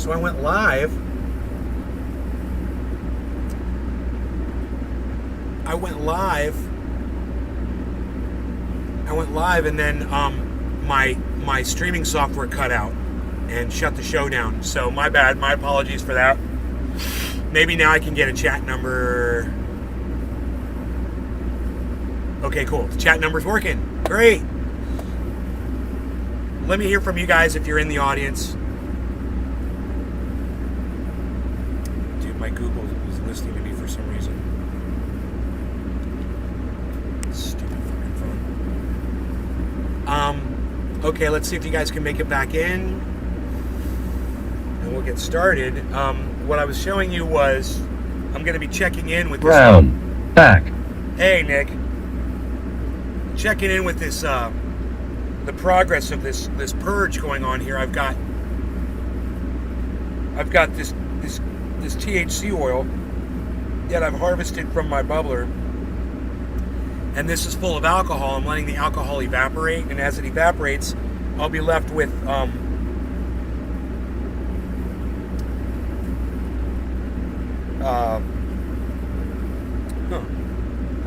So I went live. I went live and then my streaming software cut out and shut the show down. So my bad. My apologies for that. Maybe now I can get a chat number. Okay, cool. The chat number's working. Great. Let me hear from you guys if you're in the audience. Dude, my Google is listening to me for some reason. Stupid fucking phone. Okay, let's see if you guys can make it back in. And we'll get started. What I was showing you was I'm going to be checking in with this. Brown. Back. Hey, Nick. Checking in with this, the progress of this purge going on here. I've got this THC oil that I've harvested from my bubbler, and this is full of alcohol. I'm letting the alcohol evaporate, and as it evaporates, I'll be left with I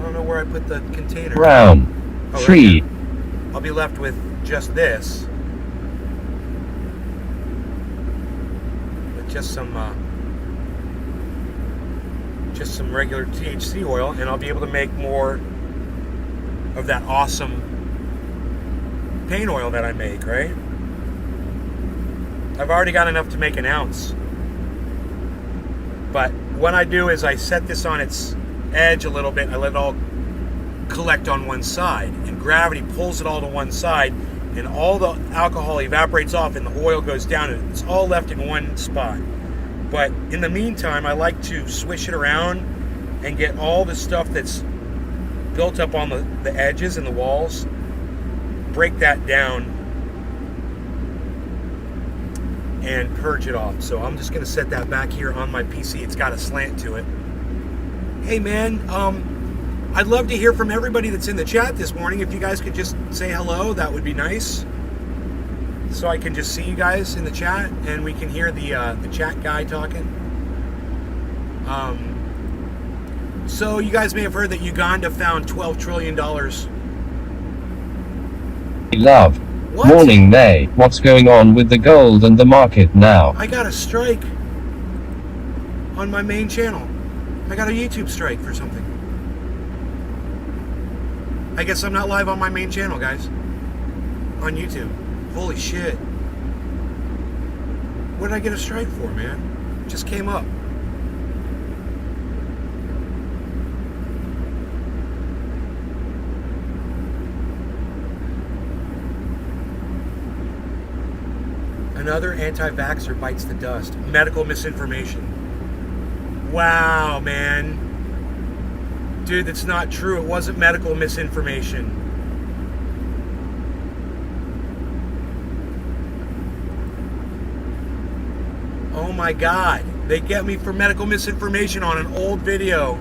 don't know where I put the container. Brown. Oh, right 3. here. I'll be left with just this, with just some regular THC oil, and I'll be able to make more of that awesome pain oil that I make, right? I've already got enough to make an ounce, but what I do is I set this on its edge a little bit. I let it all collect on one side, and gravity pulls it all to one side, and all the alcohol evaporates off and the oil goes down, and it's all left in one spot. But in the meantime, I like to swish it around and get all the stuff that's built up on the edges and the walls, break that down and purge it off. So I'm just going to set that back here on my PC. It's got a slant to it. Hey man, I'd love to hear from everybody that's in the chat this morning. If you guys could just say hello, that would be nice. So I can just see you guys in the chat and we can hear the chat guy talking. So you guys may have heard that Uganda found $12 trillion. Love. What? Morning, May. What's going on with the gold and the market now? I got a strike on my main channel. I got a YouTube strike for something. I guess I'm not live on my main channel, guys. On YouTube. Holy shit. What did I get a strike for, man? It just came up. Another anti-vaxxer bites the dust. Medical misinformation. Wow, man. Dude, that's not true. It wasn't medical misinformation. Oh my God. They get me for medical misinformation on an old video.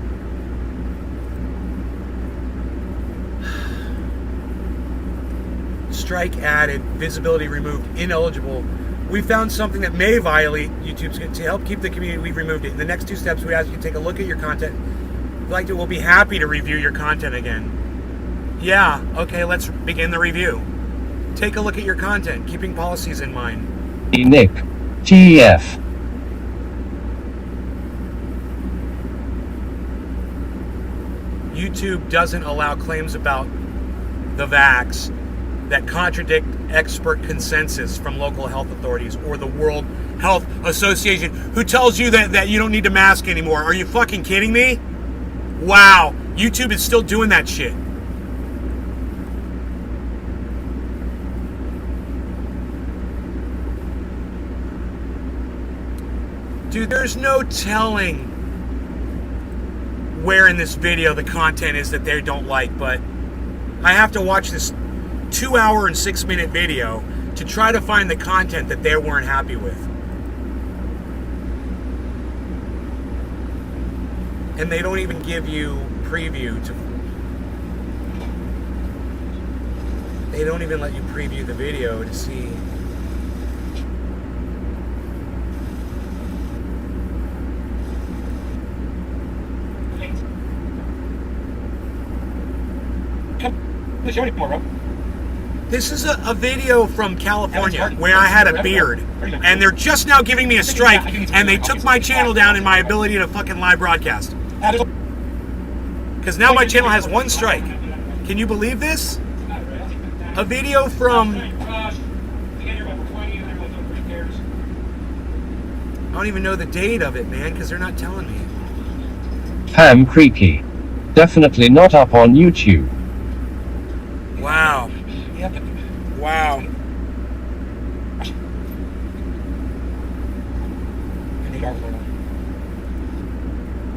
Strike added, visibility removed, ineligible. We found something that may violate YouTube's to help keep the community. We've removed it. In the next 2 steps, we ask you to take a look at your content. If you'd like to, we'll be happy to review your content again. Yeah, okay, let's begin the review. Take a look at your content, keeping policies in mind. Nick. TF. YouTube doesn't allow claims about the vax that contradict expert consensus from local health authorities or the World Health Association, who tells you that you don't need to mask anymore. Are you fucking kidding me? Wow, YouTube is still doing that shit. Dude, there's no telling where in this video the content is that they don't like, but I have to watch this 2-hour and 6-minute video to try to find the content that they weren't happy with. And they don't even give you preview to... They don't even let you preview the video to see... Let's show anymore, bro. This is a video from California where I had a beard, and they're just now giving me a strike, and they took my channel down and my ability to fucking live broadcast. Because now my channel has one strike. Can you believe this? A video from... I don't even know the date of it, man, because they're not telling me. Pam Creaky. Definitely not up on YouTube. Wow. Wow.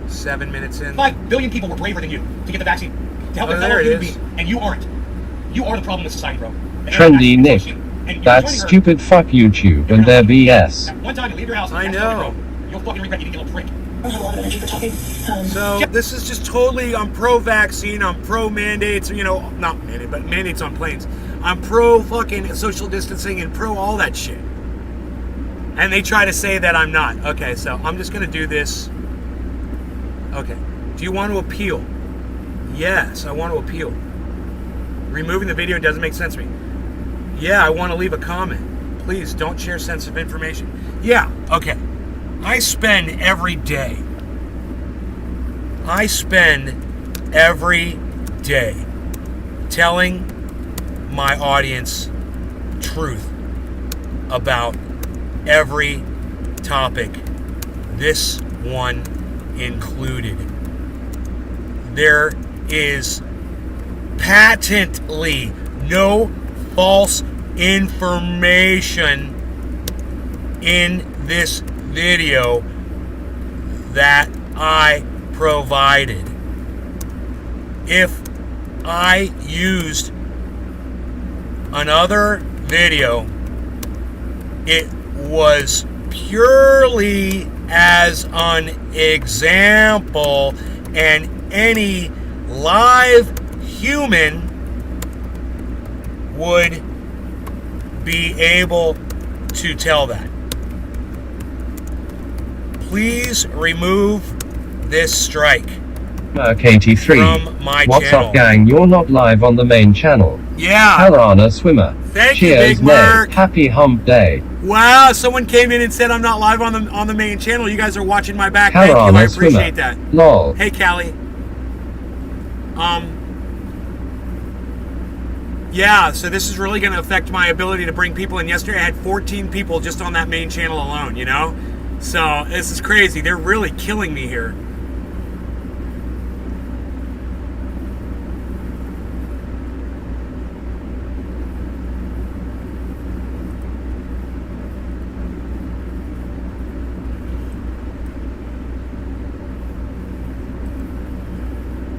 7 minutes in. 5 billion people were braver than you to get the vaccine. To help Oh, their fellow there it human is. being. And you aren't. You are the problem in society, bro. And Trendy you're Nick. actually and you're That's joining her. stupid, fuck YouTube and their BS. Now, one time you leave your house and I you'll know. You'll fucking regret eating a little prick. So this is just totally, I'm pro-vaccine, I'm pro-mandates, you know, not mandate, but mandates on planes. I'm pro-fucking social distancing and pro all that shit. And they try to say that I'm not. Okay, so I'm just going to do this. Okay. Do you want to appeal? Yes, I want to appeal. Removing the video doesn't make sense to me. Yeah, I want to leave a comment. Please don't share sensitive information. Yeah, okay. I spend every day telling my audience truth about every topic, this one included. There is patently no false information in this video that I provided. If I used another video, it was purely as an example, and any live human would be able to tell that. Please remove this strike Merc83. from my What's channel. up, gang? You're not live on the main channel. Yeah. Halana Swimmer. Thank you, Cheers, Big Nate. Merc. Happy hump day. Wow, someone came in and said I'm not live on the main channel. You guys are watching my back. Thank you. I Halana appreciate Swimmer. that. Lol. Hey, Callie. Yeah, so this is really going to affect my ability to bring people in. Yesterday I had 14 people just on that main channel alone, you know? So this is crazy. They're really killing me here.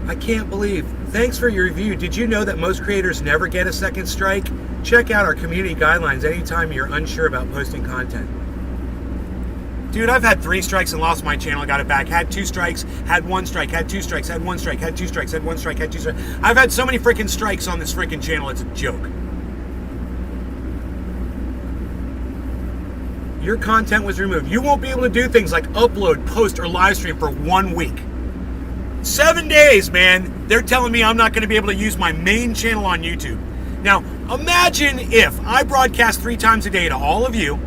I can't believe. Thanks for your review. Did you know that most creators never get a second strike? Check out our community guidelines anytime you're unsure about posting content. Dude, I've had 3 strikes and lost my channel. I got it back. Had 2 strikes, had 1 strike, had 2 strikes, had 1 strike, had 2 strikes, had 1 strike, had 2 strikes. I've had so many freaking strikes on this freaking channel, it's a joke. Your content was removed. You won't be able to do things like upload, post, or live stream for 1 week. 7 days, man. They're telling me I'm not going to be able to use my main channel on YouTube. Now, imagine if I broadcast 3 times a day to all of you,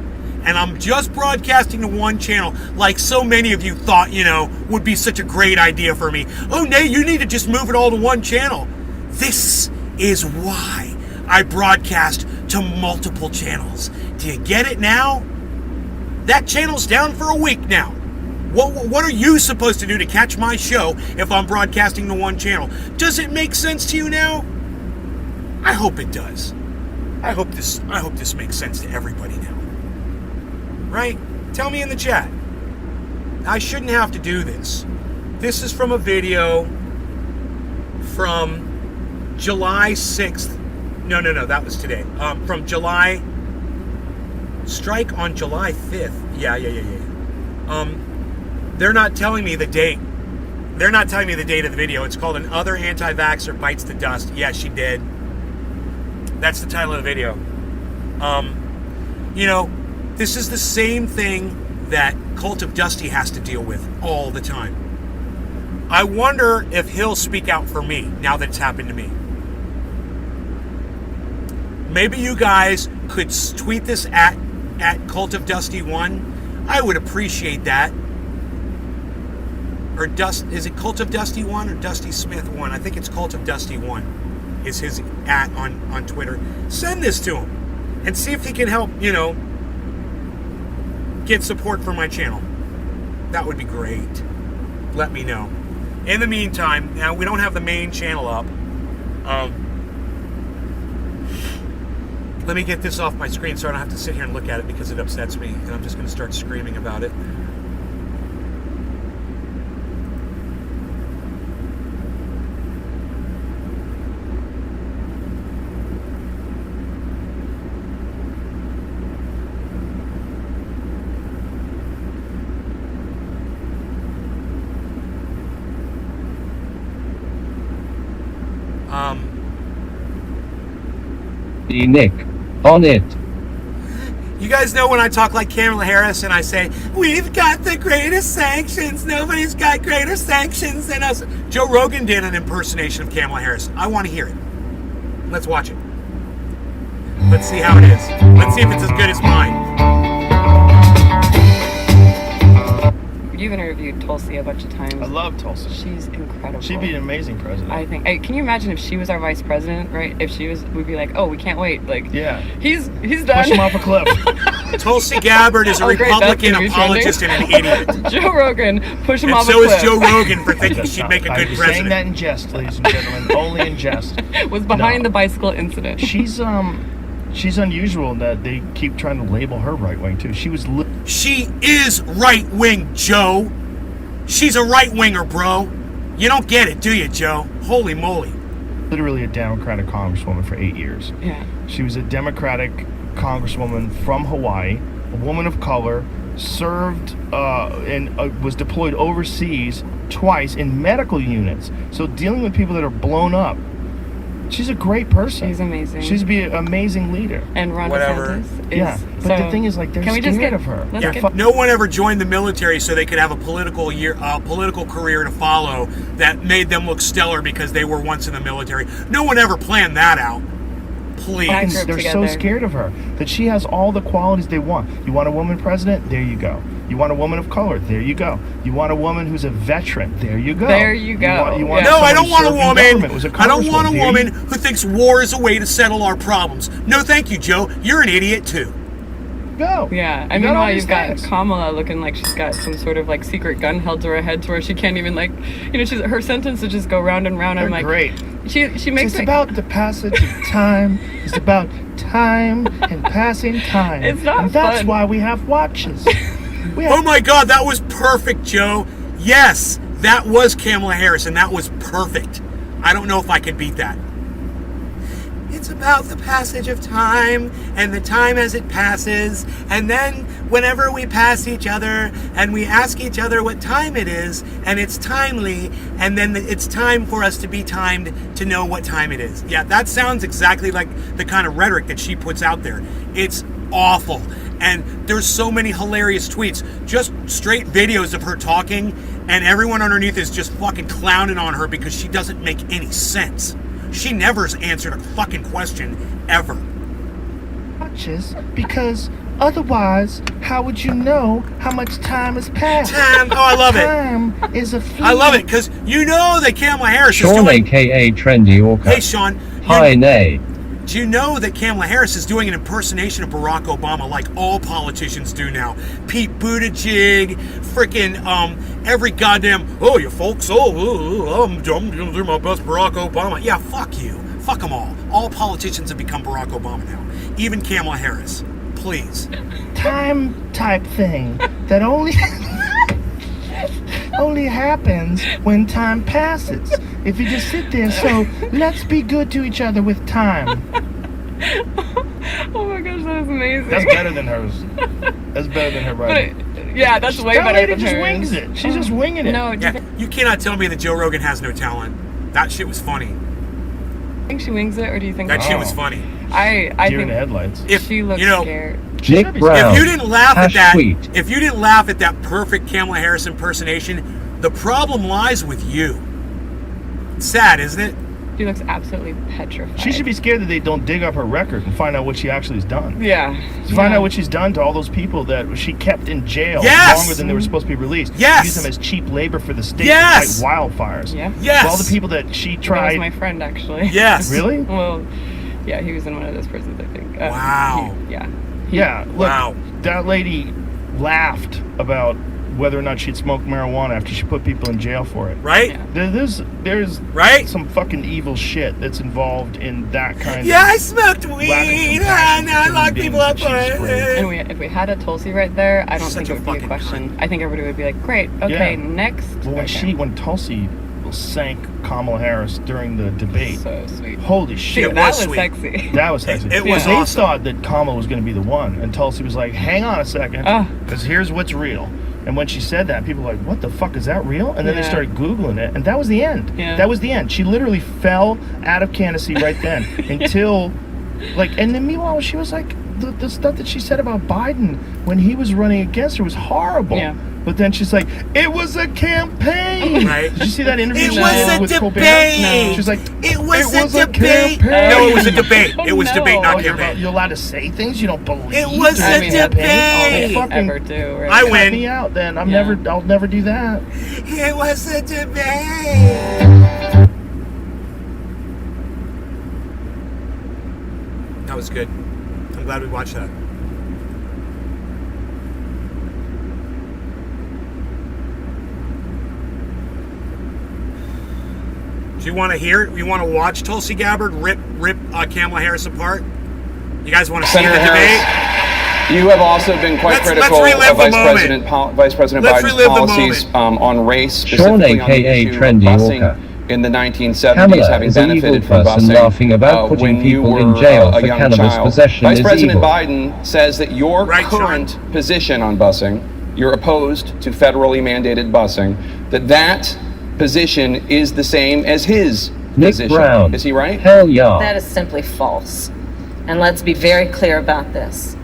and I'm just broadcasting to one channel, like so many of you thought, you know, would be such a great idea for me. Oh, Nate, you need to just move it all to one channel. This is why I broadcast to multiple channels. Do you get it now? That channel's down for a week now. What are you supposed to do to catch my show if I'm broadcasting to one channel? Does it make sense to you now? I hope it does. I hope this makes sense to everybody now. Right? Tell me in the chat. I shouldn't have to do this. This is from a video from July 6th. No, that was today. From July... Strike on July 5th. Yeah. They're not telling me the date. They're not telling me the date of the video. It's called Another Anti-Vaxxer Bites the Dust. Yeah, she did. That's the title of the video. You know, this is the same thing that Cult of Dusty has to deal with all the time. I wonder if he'll speak out for me now that it's happened to me. maybe you guys could tweet this at Cult of Dusty 1. I would appreciate that. Or is it Cult of Dusty 1 or Dusty Smith 1? I think it's Cult of Dusty 1 is his at on Twitter. Send this to him and see if he can help, get support for my channel. That would be great. Let me know. In the meantime, now we don't have the main channel up. Let me get this off my screen so I don't have to sit here and look at it because it upsets me, and I'm just going to start screaming about it. Nick. On it. You guys know when I talk like Kamala Harris and I say, we've got the greatest sanctions. Nobody's got greater sanctions than us. Joe Rogan did an impersonation of Kamala Harris. I want to hear it. Let's watch it. Let's see how it is. Let's see if it's as good as mine. You've interviewed Tulsi a bunch of times. I love Tulsi. She's incredible. She'd be an amazing president. I think. Can you imagine if she was our vice president, right? If she was, we'd be like, oh, we can't wait. Like, yeah. He's done. Push him off a cliff. Tulsi Gabbard is a Republican apologist and an idiot. Joe Rogan, push him and off so a cliff. is Joe Rogan for thinking she'd make a good I'm president. saying that in jest, ladies and gentlemen. Only in jest. Was behind the bicycle incident. She's unusual in that they keep trying to label her right wing too. She is right wing, Joe. She's a right winger, bro. You don't get it, do you, Joe? Holy moly. literally a Democratic congresswoman for 8 years. Yeah. She was a Democratic congresswoman from Hawaii, a woman of color, served and was deployed overseas twice in medical units. So dealing with people that are blown up. She's a great person. She's amazing. She's be an amazing leader. And Ron Whatever. DeSantis is, Yeah, but so the thing is, like, they're can we scared just get, of her. let's Yeah, get- no one ever joined the military so they could have a political career to follow that made them look stellar because they were once in the military. No one ever planned that out. Please. Back group They're so together. scared of her that she has all the qualities they want. You want a woman president? There you go. You want a woman of color? There you go. You want a woman who's a veteran? There you go. There you go. You want Yeah. No, someone I don't who want a served in woman. government, was a I don't want a congresswoman. There woman you who thinks war is a way to settle our problems. No, thank you, Joe. You're an idiot too. go. Yeah, You and got all meanwhile these you've got things. Kamala looking like she's got some sort of like secret gun held to her head to where she can't even like, her sentences just go round and round. They're I'm like, great. She makes It's it. about the passage of time. It's about time and passing time. It's not And that's fun. why we have watches. We Oh have my God, that was perfect, Joe. Yes, that was Kamala Harris, and that was perfect. I don't know if I could beat that. It's about the passage of time and the time as it passes, and then whenever we pass each other and we ask each other what time it is, and it's timely, and then it's time for us to be timed to know what time it is. Yeah, that sounds exactly like the kind of rhetoric that she puts out there. It's awful. And there's so many hilarious tweets, just straight videos of her talking, and everyone underneath is just fucking clowning on her because she doesn't make any sense. She never's answered a fucking question, ever. watches because otherwise, how would you know how much time has passed? Time, oh, I love it. Time is a fleet. I love it, because you know that Kamala Harris is Sean doing... aka Trendy Orca. Hey, Sean. Hi, nay. Do you know that Kamala Harris is doing an impersonation of Barack Obama like all politicians do now? Pete Buttigieg, freaking every goddamn, oh, you folks, I'm gonna do my best Barack Obama. Yeah, fuck you. Fuck them all. All politicians have become Barack Obama now. Even Kamala Harris. Please. time type thing that only only happens when time passes. If you just sit there, so let's be good to each other with time. Oh my gosh, that was amazing. That's better than hers. That's better than her writing. But, yeah, that's way That better lady than just hers. wings it. She's just winging it. No, do you Yeah, you cannot tell me that Joe Rogan has no talent. That shit was funny. think she wings it, or do you think That shit Oh. was funny. I Deer in think the headlights. If she looks you know, scared. Nick Brown. if you didn't laugh at Hash that, tweet. if you didn't laugh at that perfect Kamala Harris impersonation, the problem lies with you. It's sad, isn't it? She looks absolutely petrified. She should be scared that they don't dig up her record and find out what she actually has done. Yeah. To find out what she's done to all those people that she kept in jail Yes! longer than they were supposed to be released. Yes! Use them as cheap labor for the state Yes! to fight wildfires. Yeah. Yes. So all the people that she That was tried. my friend, actually. Yes. Really? Well, yeah, he was in one of those prisons, I think. Wow. Yeah. Look, Wow. that lady laughed about whether or not she'd smoked marijuana after she put people in jail for it. Right? Yeah. There's Right? some fucking evil shit that's involved in that kind Yeah, of. I smoked weed. compassion Now I for lock human people up beings for that she's it. And if we had a Tulsi right there, I don't Such think a it would be a fucking question. cunt. I think everybody would be like, great, okay, Yeah. next. Well, Okay. when Tulsi sank Kamala Harris during the debate, So sweet. holy Dude, shit. It that was was sweet. sexy. That was sexy. It was They awesome. thought that Kamala was going to be the one, and Tulsi was like, "Hang on a second, Oh. because here's what's real." And when she said that, people were like, "What the fuck, is that real?" And then they Yeah. started Googling it, and that was the end. Yeah. That was the end. She literally fell out of candidacy right then until, and then meanwhile, she was like, the stuff that she said about Biden when he was running against her was horrible. Yeah. But then she's like, "It was a campaign." Right. Did you see that interview It she was did a with Colbert? debate. No. She's like, It was a debate. campaign. No, it was a debate. Oh, It was no. debate, not Oh, campaign. you're allowed to say things you don't believe. It was during a the that's campaign? all debate. they Fucking ever do, right? I cut win. me out then. Yeah. I'll never do that. It was a debate. That was good. I'm glad we watched that. Do you want to hear it? You want to watch Tulsi Gabbard rip Kamala Harris apart? You guys want to see the Senator debate? Harris, you have also been quite Let's critical relive of the Vice President Let's Biden's relive the policies on race, Sean, specifically on the aka issue of Trendy busing Walker. in the 1970s, Kamala having is an evil benefited from person busing laughing about putting when you people in were jail a for young cannabis child. possession Vice is President evil. Biden says that your Right, Sean? current position on busing, you're opposed to federally mandated busing, that position is the same as his Nick position. Brown. Is he right? Hell yeah. That is simply false. And let's be very clear about this.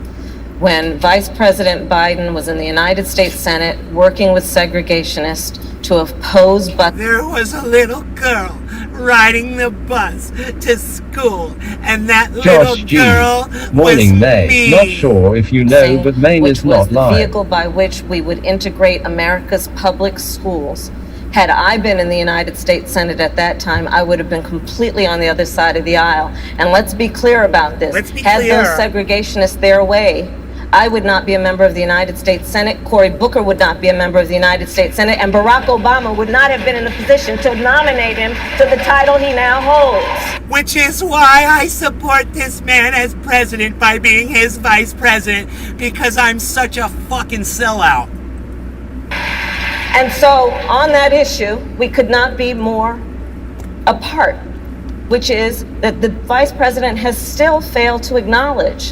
When Vice President Biden was in the United States Senate working with segregationists to oppose busing, There was a little girl riding the bus to school, and that little Josh G. girl was Morning May. me. Not sure if you know, but Maine which is was not the live. vehicle by which we would integrate America's public schools. Had I been in the United States Senate at that time, I would have been completely on the other side of the aisle. And let's be clear about this. Let's be Had clear. those segregationists their way, I would not be a member of the United States Senate, Cory Booker would not be a member of the United States Senate, and Barack Obama would not have been in a position to nominate him to the title he now holds. Which is why I support this man as president by being his vice president, because I'm such a fucking sellout. And so, on that issue, we could not be more apart, which is that the vice president has still failed to acknowledge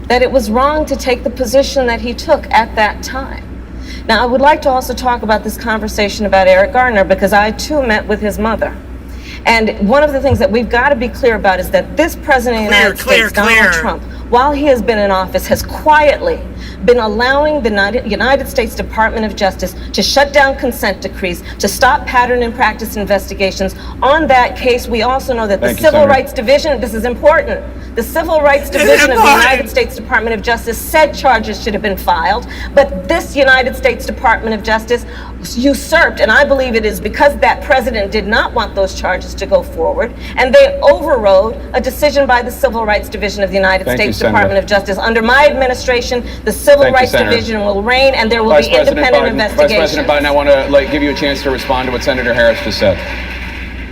that it was wrong to take the position that he took at that time. Now, I would like to also talk about this conversation about Eric Garner, because I too met with his mother. And one of the things that we've got to be clear about is that this president of the United States, Donald Trump, while he has been in office, has quietly been allowing the United States Department of Justice to shut down consent decrees, to stop pattern and practice investigations. On that case, we also know that the Thank you, Civil Senator. Rights Division, this is important, the Civil Rights Division of the United States Department of Justice said charges should have been filed, but this United States Department of Justice usurped, and I believe it is because that president did not want those charges to go forward, and they overrode a decision by the Civil Rights Division of the United Thank you, States Senator. Department of Justice. Under my administration, the Civil Thank you, Rights Senator. Division will reign, and there will Vice be President independent Biden, Vice investigations. President Biden, I want to give you a chance to respond to what Senator Harris just said.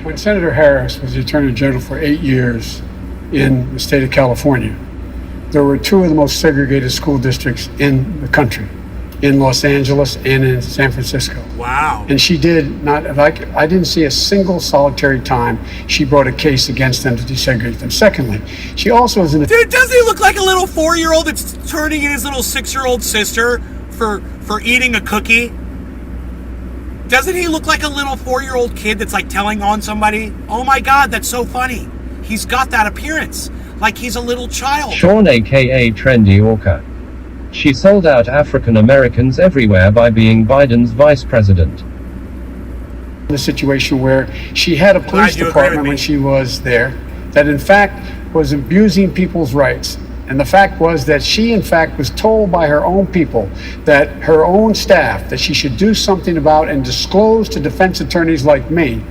When Senator Harris was the Attorney General for 8 years in the state of California, there were two of the most segregated school districts in the country, in Los Angeles and in San Francisco. Wow. And she did not, I didn't see a single solitary time she brought a case against them to desegregate them. Secondly, she also is in a Dude, doesn't he look like a little 4-year-old that's turning in his little 6-year-old sister for eating a cookie? Doesn't he look like a little 4-year-old kid that's like telling on somebody? Oh my God, that's so funny. He's got that appearance, like he's a little child. Sean, aka Trendy Orca. She sold out African Americans everywhere by being Biden's vice president. the situation where she had a police you agree with department me. when she was there that in fact was abusing people's rights. And the fact was that she in fact was told by her own people, that her own staff, that she should do something about and disclose to defense attorneys like me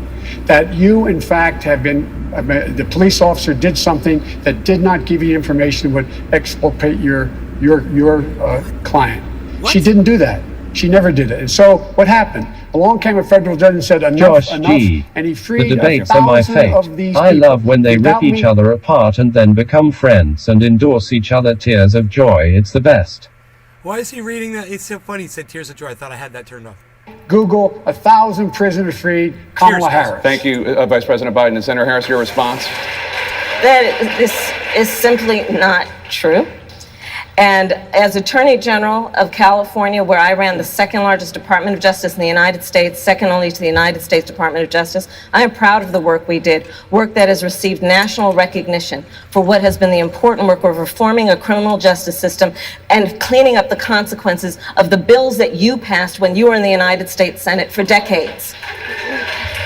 that you in fact have been, the police officer did something that did not give you information that would exculpate your client. She didn't do that. She never did it. And so what happened? Along came a federal judge and said enough, Josh enough, G. and he The freed debates are my 1,000 fate. of these I people love when they without rip each me. other apart and then become friends and endorse each other. Tears of joy. It's the best. Why is he reading that? It's so funny. He said tears of joy. I thought I had that turned off. Google 1,000 prisoners freed, Kamala Cheers, Harris. Thank you, Vice President Biden. And Senator Harris, your response? This is simply not true. And as Attorney General of California, where I ran the second largest Department of Justice in the United States, second only to the United States Department of Justice, I am proud of the work we did, work that has received national recognition for what has been the important work of reforming a criminal justice system and cleaning up the consequences of the bills that you passed when you were in the United States Senate for decades.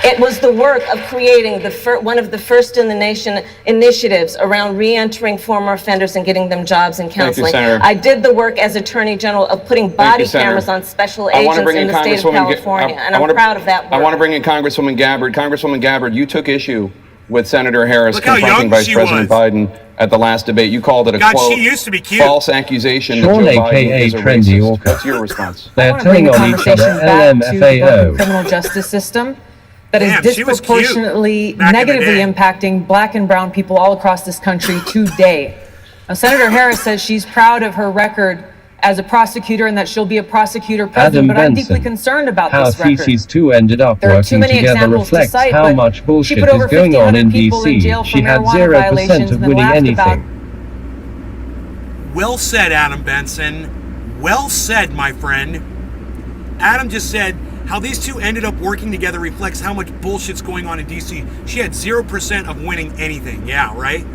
It was the work of creating one of the first in the nation initiatives around re-entering former offenders and getting them jobs and Thank you, counseling. Senator. I did the work as Attorney General of putting body Senator. cameras on special I wanna agents bring in in the state of Congresswoman Ga- California, I and I'm wanna- proud of that work. I want to bring in Congresswoman Gabbard. Congresswoman Gabbard, you took issue with Senator Harris Look how confronting young Vice she President was. Biden at the last debate. You called it a God, quote, she used to be cute. false accusation Sean, that Joe aka Biden is a Trendy racist. Orca. What's your response? They're I want to bring telling the on each other. conversation back to the broken LMFAO. criminal justice system that Damn, is she was cute disproportionately back in the negatively day. impacting black and brown people all across this country today. Now, Senator Harris says she's proud of her record as a prosecutor and that she'll be a prosecutor president, Adam but I'm Benson. deeply concerned about How this record. Feces 2 ended up There are too working many together examples to reflects cite, how but much she bullshit put over is going on in 1,500 people in jail DC. for She had marijuana 0% violations of and then winning laughed about anything. Well said, Adam Benson. Well said, my friend. Adam just said how these two ended up working together reflects how much bullshit's going on in DC. She had 0% of winning anything. Yeah, right?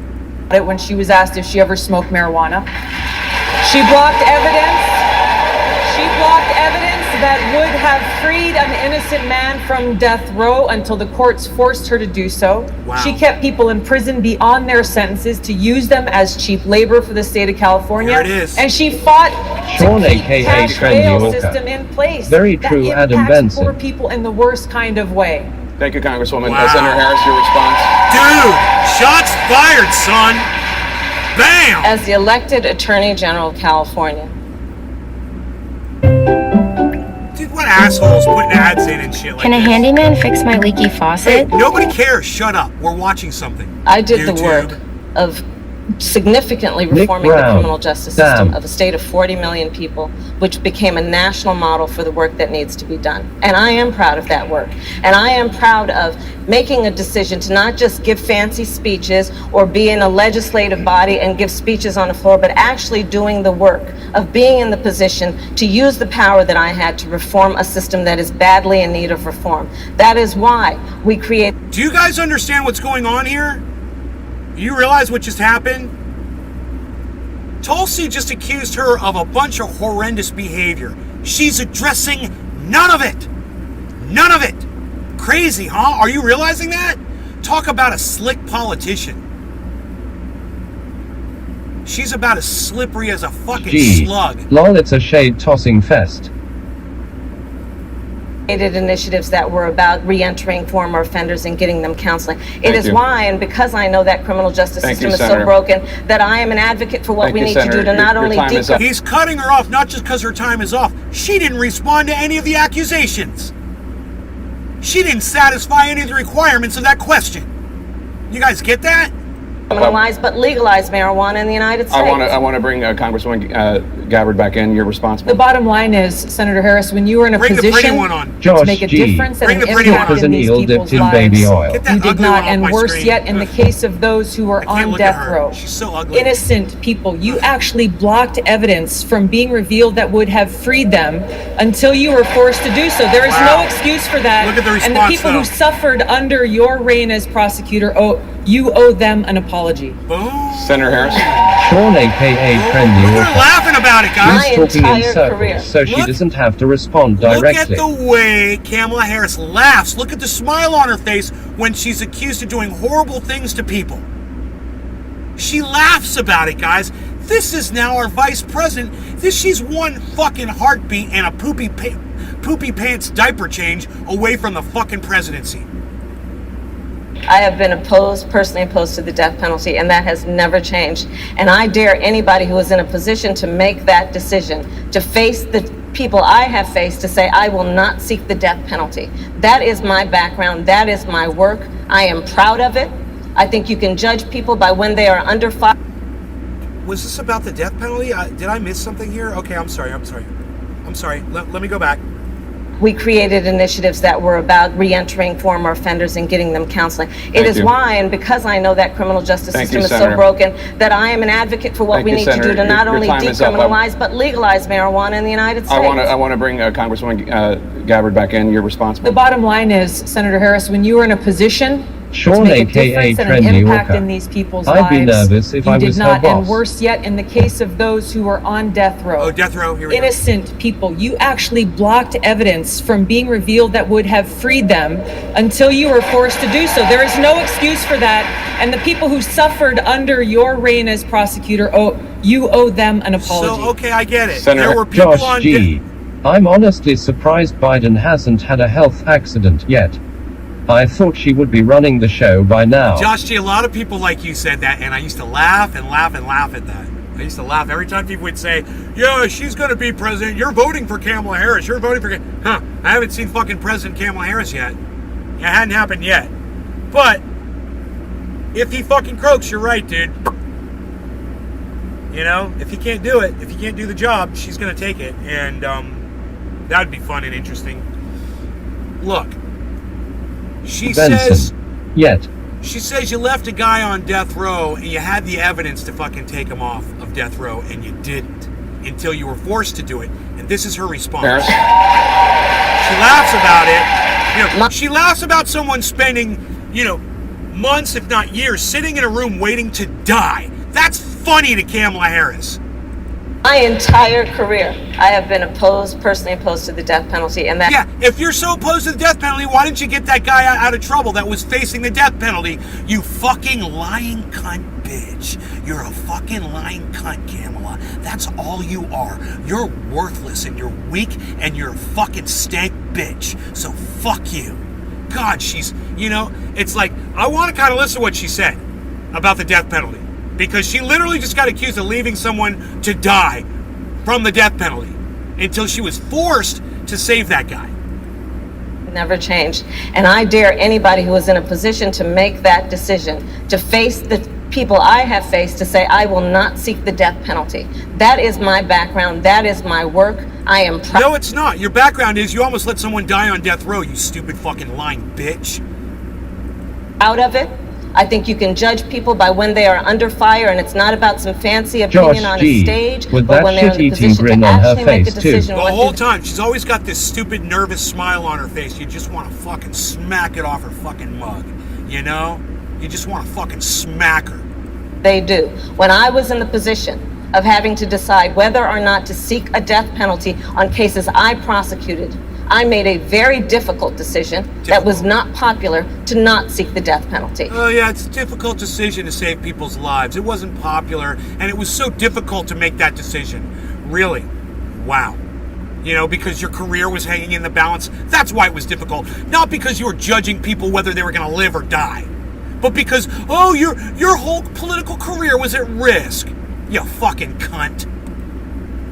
it when she was asked if she ever smoked marijuana. She blocked evidence. She blocked evidence that would have freed an innocent man from death row until the courts forced her to do so. Wow. She kept people in prison beyond their sentences to use them as cheap labor for the state of California. There it is. And she fought Sean, to keep aka cash Trendy bail Orca. system in place. Very that true, Adam impacts Benson. poor people in the worst kind of way. Thank you, Congresswoman. Wow. Senator Harris, your response? Dude, shots fired, son. Bam! As the elected Attorney General of California, Dude, what assholes putting ads in and shit like Can a this? handyman fix my leaky Hey, faucet? nobody cares. Shut up. We're watching something. I did the YouTube. work of significantly Nick reforming the Brown. criminal justice Damn. system of a state of 40 million people, which became a national model for the work that needs to be done. And I am proud of that work. And I am proud of making a decision to not just give fancy speeches or be in a legislative body and give speeches on the floor, but actually doing the work of being in the position to use the power that I had to reform a system that is badly in need of reform. That is why we created. Do you guys understand what's going on here? You realize what just happened? Tulsi just accused her of a bunch of horrendous behavior. She's addressing none of it. None of it. Crazy, huh? Are you realizing that? Talk about a slick politician. She's about as slippery as a fucking Gee, slug. lol, it's a shade tossing fest. Initiatives that were about re-entering former offenders and getting them counseling. It Thank is you. why, and because I know that criminal justice Thank system you, is so Senator. broken, that I am an advocate for what Thank we you, need Senator. to do to not Your only time is up. He's cutting her off not just because her time is off. She didn't respond to any of the accusations. She didn't satisfy any of the requirements of that question. You guys get that? decriminalize but legalize marijuana in the United States. I want to bring Congresswoman Gabbard back in. You're responsible. The bottom line is, Senator Harris, when you were in a Bring the pretty position one on. to Josh make a G. difference and Bring an the pretty one impact on. Was in an these eel people's dipped in lives, baby oil. Get that you did ugly not. one off And my worse screen. yet, in the case of those who I are can't on look at death her. row, She's so ugly. innocent people, you actually blocked evidence from being revealed that would have freed them until you were forced to do so. There is Wow. no excuse for that. Look at the and the response, people though. who suffered under your reign as prosecutor You owe them an apology. Boom. Senator Harris. Sean, aka Trendy We're Walker, laughing about it, guys. My is talking in entire circles, career. so she Look- doesn't have to respond Look at directly. the way Kamala Harris laughs. Look at the smile on her face when she's accused of doing horrible things to people. She laughs about it, guys. This is now our vice president. She's one fucking heartbeat and a poopy pants diaper change away from the fucking presidency. I have been personally opposed to the death penalty, and that has never changed. And I dare anybody who is in a position to make that decision, to face the people I have faced, to say, I will not seek the death penalty. That is my background. That is my work. I am proud of it. I think you can judge people by when they are under fire. Was this about the death penalty? Did I miss something here? Okay, I'm sorry. Let me go back. We created initiatives that were about re-entering former offenders and getting them counseling. It is you. why, and because I know that criminal justice Thank system you, is so Senator. broken, that I am an advocate for what Thank we you, need to Senator. do to not Your only time is up. decriminalize, but legalize marijuana in the United States. I want to bring Congresswoman Gabbard back in. You're responsible. The bottom line is, Senator Harris, when you are in a position to Sean, make a aka difference and an Trendy impact Walker, in these people's I'd be lives, nervous if you I did was her not. And boss. worse yet, in the case of those who are on death row, Oh, death row. Here we go. innocent people, you actually blocked evidence from being revealed that would have freed them until you were forced to do so. There is no excuse for that. And the people who suffered under your reign as prosecutor, you owe them an apology. So, okay, I get it. Senator There were people Josh on G. I'm honestly surprised Biden hasn't had a health accident yet. I thought she would be running the show by now. Josh G, a lot of people like you said that, and I used to laugh and laugh and laugh at that. I used to laugh every time people would say, yeah, she's going to be president. You're voting for Kamala Harris. You're voting for... Huh, I haven't seen fucking President Kamala Harris yet. It hadn't happened yet. But, if he fucking croaks, you're right, dude. You know, if he can't do it, if he can't do the job, she's going to take it. And, that would be fun and interesting. Look. She says you left a guy on death row and you had the evidence to fucking take him off of death row, and you didn't until you were forced to do it. And this is her response. Harris. She laughs about it. You know, she laughs about someone spending, months, if not years, sitting in a room waiting to die. That's funny to Kamala Harris. My entire career, I have been personally opposed to the death penalty, and that. Yeah, if you're so opposed to the death penalty, why didn't you get that guy out of trouble that was facing the death penalty? You fucking lying cunt bitch. You're a fucking lying cunt, Kamala. That's all you are. You're worthless and you're weak and you're a fucking stank bitch. So fuck you. God, she's, it's like, I want to kind of listen to what she said about the death penalty. Because she literally just got accused of leaving someone to die from the death penalty until she was forced to save that guy. Never changed. And I dare anybody who is in a position to make that decision, to face the people I have faced, to say, I will not seek the death penalty. That is my background. That is my work. I am proud. No, it's not. Your background is you almost let someone die on death row, you stupid fucking lying bitch. Out of it. I think you can judge people by when they are under fire, and it's not about some fancy opinion Josh on G, a stage, with but that when they're in the shit-eating position grin to on her actually make a face, too. decision. The what whole to- time, she's always got this stupid nervous smile on her face. You just want to fucking smack it off her fucking mug. You know? You just want to fucking smack her. They do. When I was in the position of having to decide whether or not to seek a death penalty on cases I prosecuted, I made a very difficult decision that was not popular to not seek the death penalty. Oh yeah, it's a difficult decision to save people's lives. It wasn't popular, and it was so difficult to make that decision. Really. Wow. Because your career was hanging in the balance. That's why it was difficult. Not because you were judging people whether they were going to live or die. But because, your whole political career was at risk. You fucking cunt.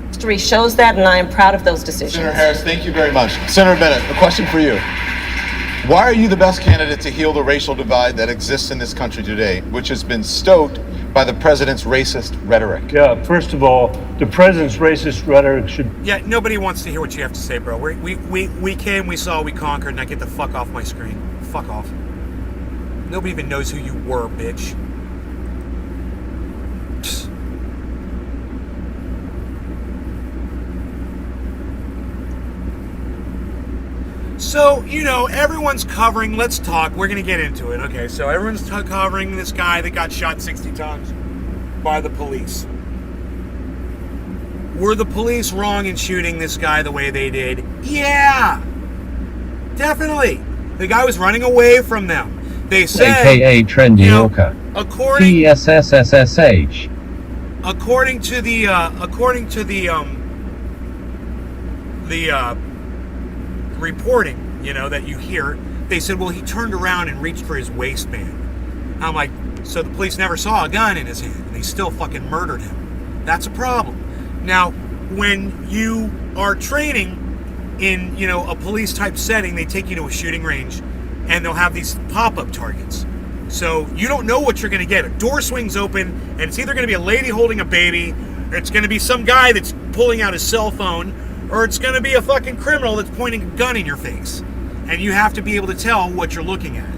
History shows that, and I am proud of those decisions. Senator Harris, thank you very much. Senator Bennett, a question for you. Why are you the best candidate to heal the racial divide that exists in this country today, which has been stoked by the president's racist rhetoric? Yeah, first of all, the president's racist rhetoric should... Yeah, nobody wants to hear what you have to say, bro. We came, we saw, we conquered, now get the fuck off my screen. Fuck off. Nobody even knows who you were, bitch. So, everyone's covering, let's talk, we're going to get into it. Okay, so everyone's covering this guy that got shot 60 times by the police. Were the police wrong in shooting this guy the way they did? Yeah! Definitely. The guy was running away from them. They said, AKA Trendy Walker. TSSSSH. According to the reporting, that you hear, they said, well, he turned around and reached for his waistband. I'm like, so the police never saw a gun in his hand, and they still fucking murdered him. That's a problem. Now, when you are training in, a police type setting, they take you to a shooting range, and they'll have these pop-up targets. So you don't know what you're going to get. A door swings open, and it's either going to be a lady holding a baby, or it's going to be some guy that's pulling out his cell phone, or it's going to be a fucking criminal that's pointing a gun in your face. And you have to be able to tell what you're looking at.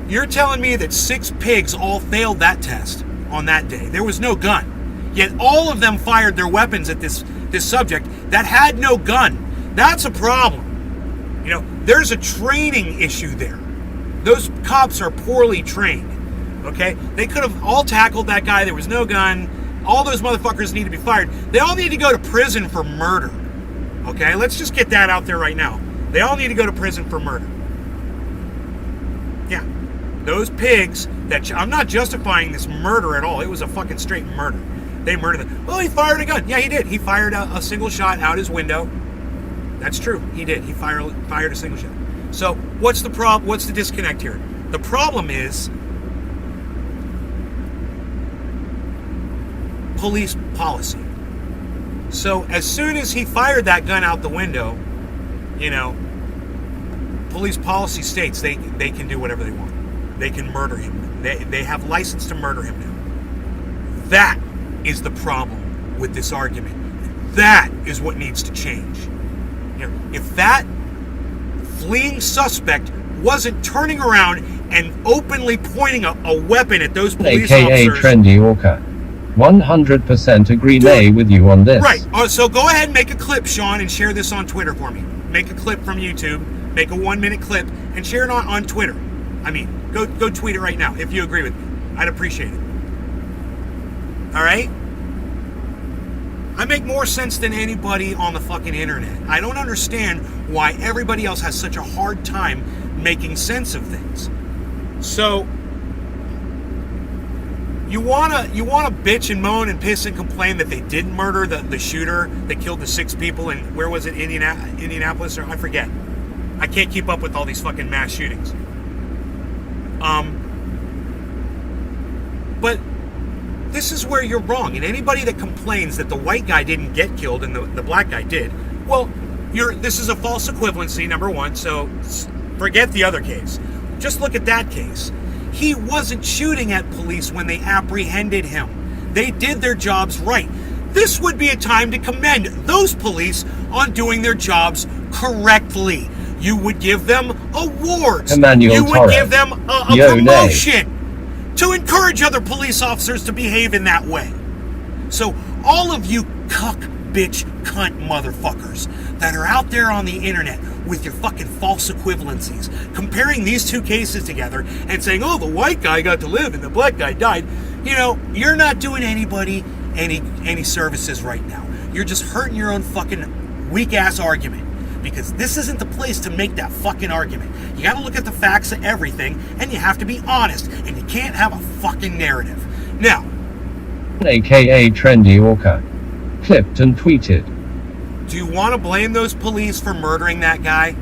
You're telling me that 6 pigs all failed that test on that day. There was no gun. Yet all of them fired their weapons at this subject that had no gun. That's a problem. There's a training issue there. Those cops are poorly trained. Okay? They could have all tackled that guy. There was no gun. All those motherfuckers need to be fired. They all need to go to prison for murder. Okay? Let's just get that out there right now. They all need to go to prison for murder. Yeah. Those pigs I'm not justifying this murder at all. It was a fucking straight murder. They murdered them. Well, he fired a gun. Yeah, he did. He fired a single shot out his window. That's true. He did. He fired a single shot. So what's the problem? What's the disconnect here? The problem is police policy. So as soon as he fired that gun out the window, police policy states they can do whatever they want. They can murder him. They have license to murder him now. That is the problem with this argument. That is what needs to change. If that fleeing suspect wasn't turning around and openly pointing a weapon at those police AKA officers... Trendy Walker. 100% agree with you on this. Right. So go ahead and make a clip, Sean, and share this on Twitter for me. Make a clip from YouTube, make a 1-minute clip, and share it on Twitter. I mean, go tweet it right now if you agree with me. I'd appreciate it. All right? I make more sense than anybody on the fucking internet. I don't understand why everybody else has such a hard time making sense of things. So you wanna bitch and moan and piss and complain that they didn't murder the shooter that killed the 6 people in, where was it, Indianapolis, or I forget. I can't keep up with all these fucking mass shootings. But this is where you're wrong. And anybody that complains that the white guy didn't get killed and the black guy did, well, this is a false equivalency, number one, so forget the other case. Just look at that case. He wasn't shooting at police when they apprehended him. They did their jobs right. This would be a time to commend those police on doing their jobs correctly. You would give them awards. Emmanuel you would Torres. give them a promotion to encourage other police officers to behave in that way. So all of you cuck, bitch, cunt motherfuckers that are out there on the internet with your fucking false equivalencies, comparing these two cases together and saying, oh, the white guy got to live and the black guy died, you're not doing anybody any services right now. You're just hurting your own fucking weak-ass argument. Because this isn't the place to make that fucking argument. You gotta look at the facts of everything, and you have to be honest, and you can't have a fucking narrative. Now, AKA Trendy Walker. Clipped and tweeted. Do you want to blame those police for murdering that guy?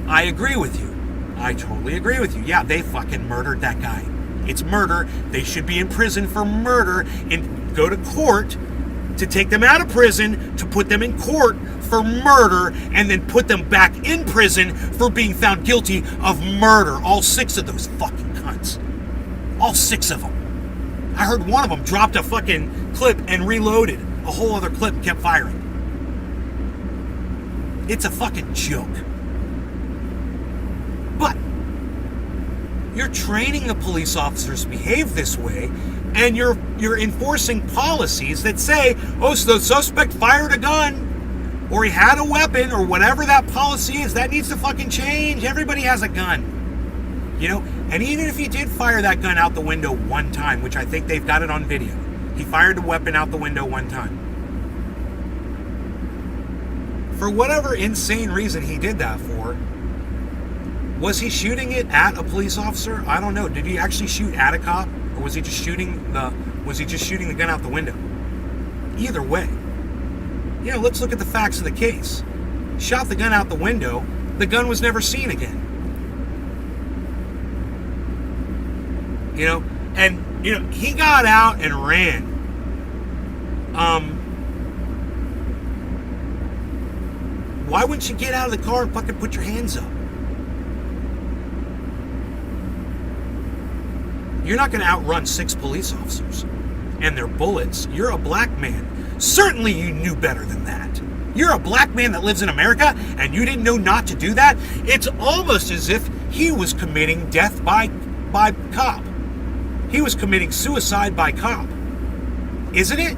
I agree with you. I totally agree with you. Yeah, they fucking murdered that guy. It's murder. They should be in prison for murder and go to court to take them out of prison, to put them in court for murder, and then put them back in prison for being found guilty of murder. All 6 of those fucking cunts. All 6 of them. I heard one of them dropped a fucking clip and reloaded a whole other clip and kept firing. It's a fucking joke. But you're training the police officers to behave this way, and you're enforcing policies that say, oh, so the suspect fired a gun. or he had a weapon, or whatever that policy is. That needs to fucking change. Everybody has a gun, you know. And even if he did fire that gun out the window one time, which I think they've got it on video, he fired the weapon out the window one time. For whatever insane reason he did that for, was he shooting it at a police officer? I don't know. Did he actually shoot at a cop, or was he just shooting the gun out the window? Either way, you know, let's look at the facts of the case. Shot the gun out the window. The gun was never seen again. You know, and you know, he got out and ran. Why wouldn't you get out of the car and fucking put your hands up? You're not going to outrun 6 police officers and their bullets. You're a black man. Certainly you knew better than that. You're a black man that lives in America and you didn't know not to do that? It's almost as if he was committing death by cop. He was committing suicide by cop. Isn't it?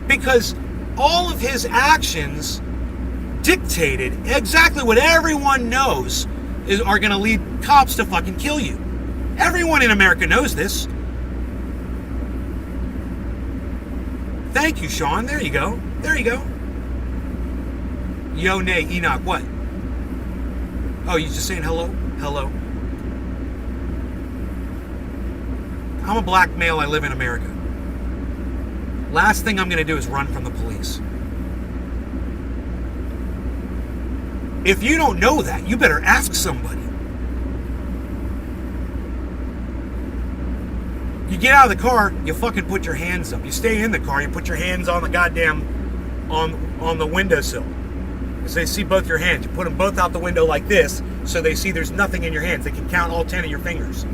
Because all of his actions dictated exactly what everyone knows are going to lead cops to fucking kill you. Everyone in America knows this. Thank you, Sean. There you go. There you go. Yo, nay, Enoch, what? Oh, you just saying hello? Hello. I'm a black male. I live in America. Last thing I'm going to do is run from the police. If you don't know that, you better ask somebody. You get out of the car, you fucking put your hands up. You stay in the car, you put your hands on the goddamn, on the windowsill. So they see both your hands. You put them both out the window like this, so they see there's nothing in your hands. They can count all 10 of your fingers.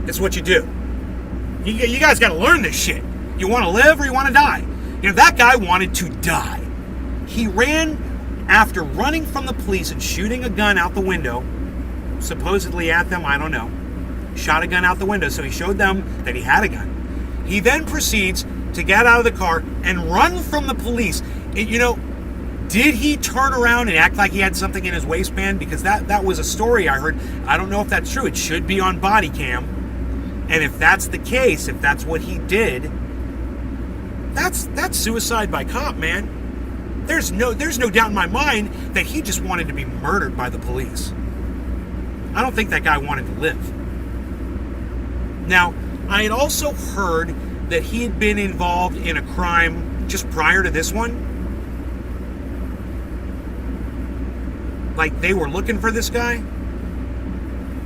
It's what you do. You guys got to learn this shit. You want to live or you want to die? You know, that guy wanted to die. He ran after running from the police and shooting a gun out the window, supposedly at them, I don't know. Shot a gun out the window, so he showed them that he had a gun. He then proceeds to get out of the car and run from the police. And, you know, did he turn around and act like he had something in his waistband? Because that was a story I heard. I don't know if that's true. It should be on body cam. And if that's the case, if that's what he did, that's suicide by cop, man. There's no doubt in my mind that he just wanted to be murdered by the police. I don't think that guy wanted to live. Now, I had also heard that he had been involved in a crime just prior to this one. Like they were looking for this guy.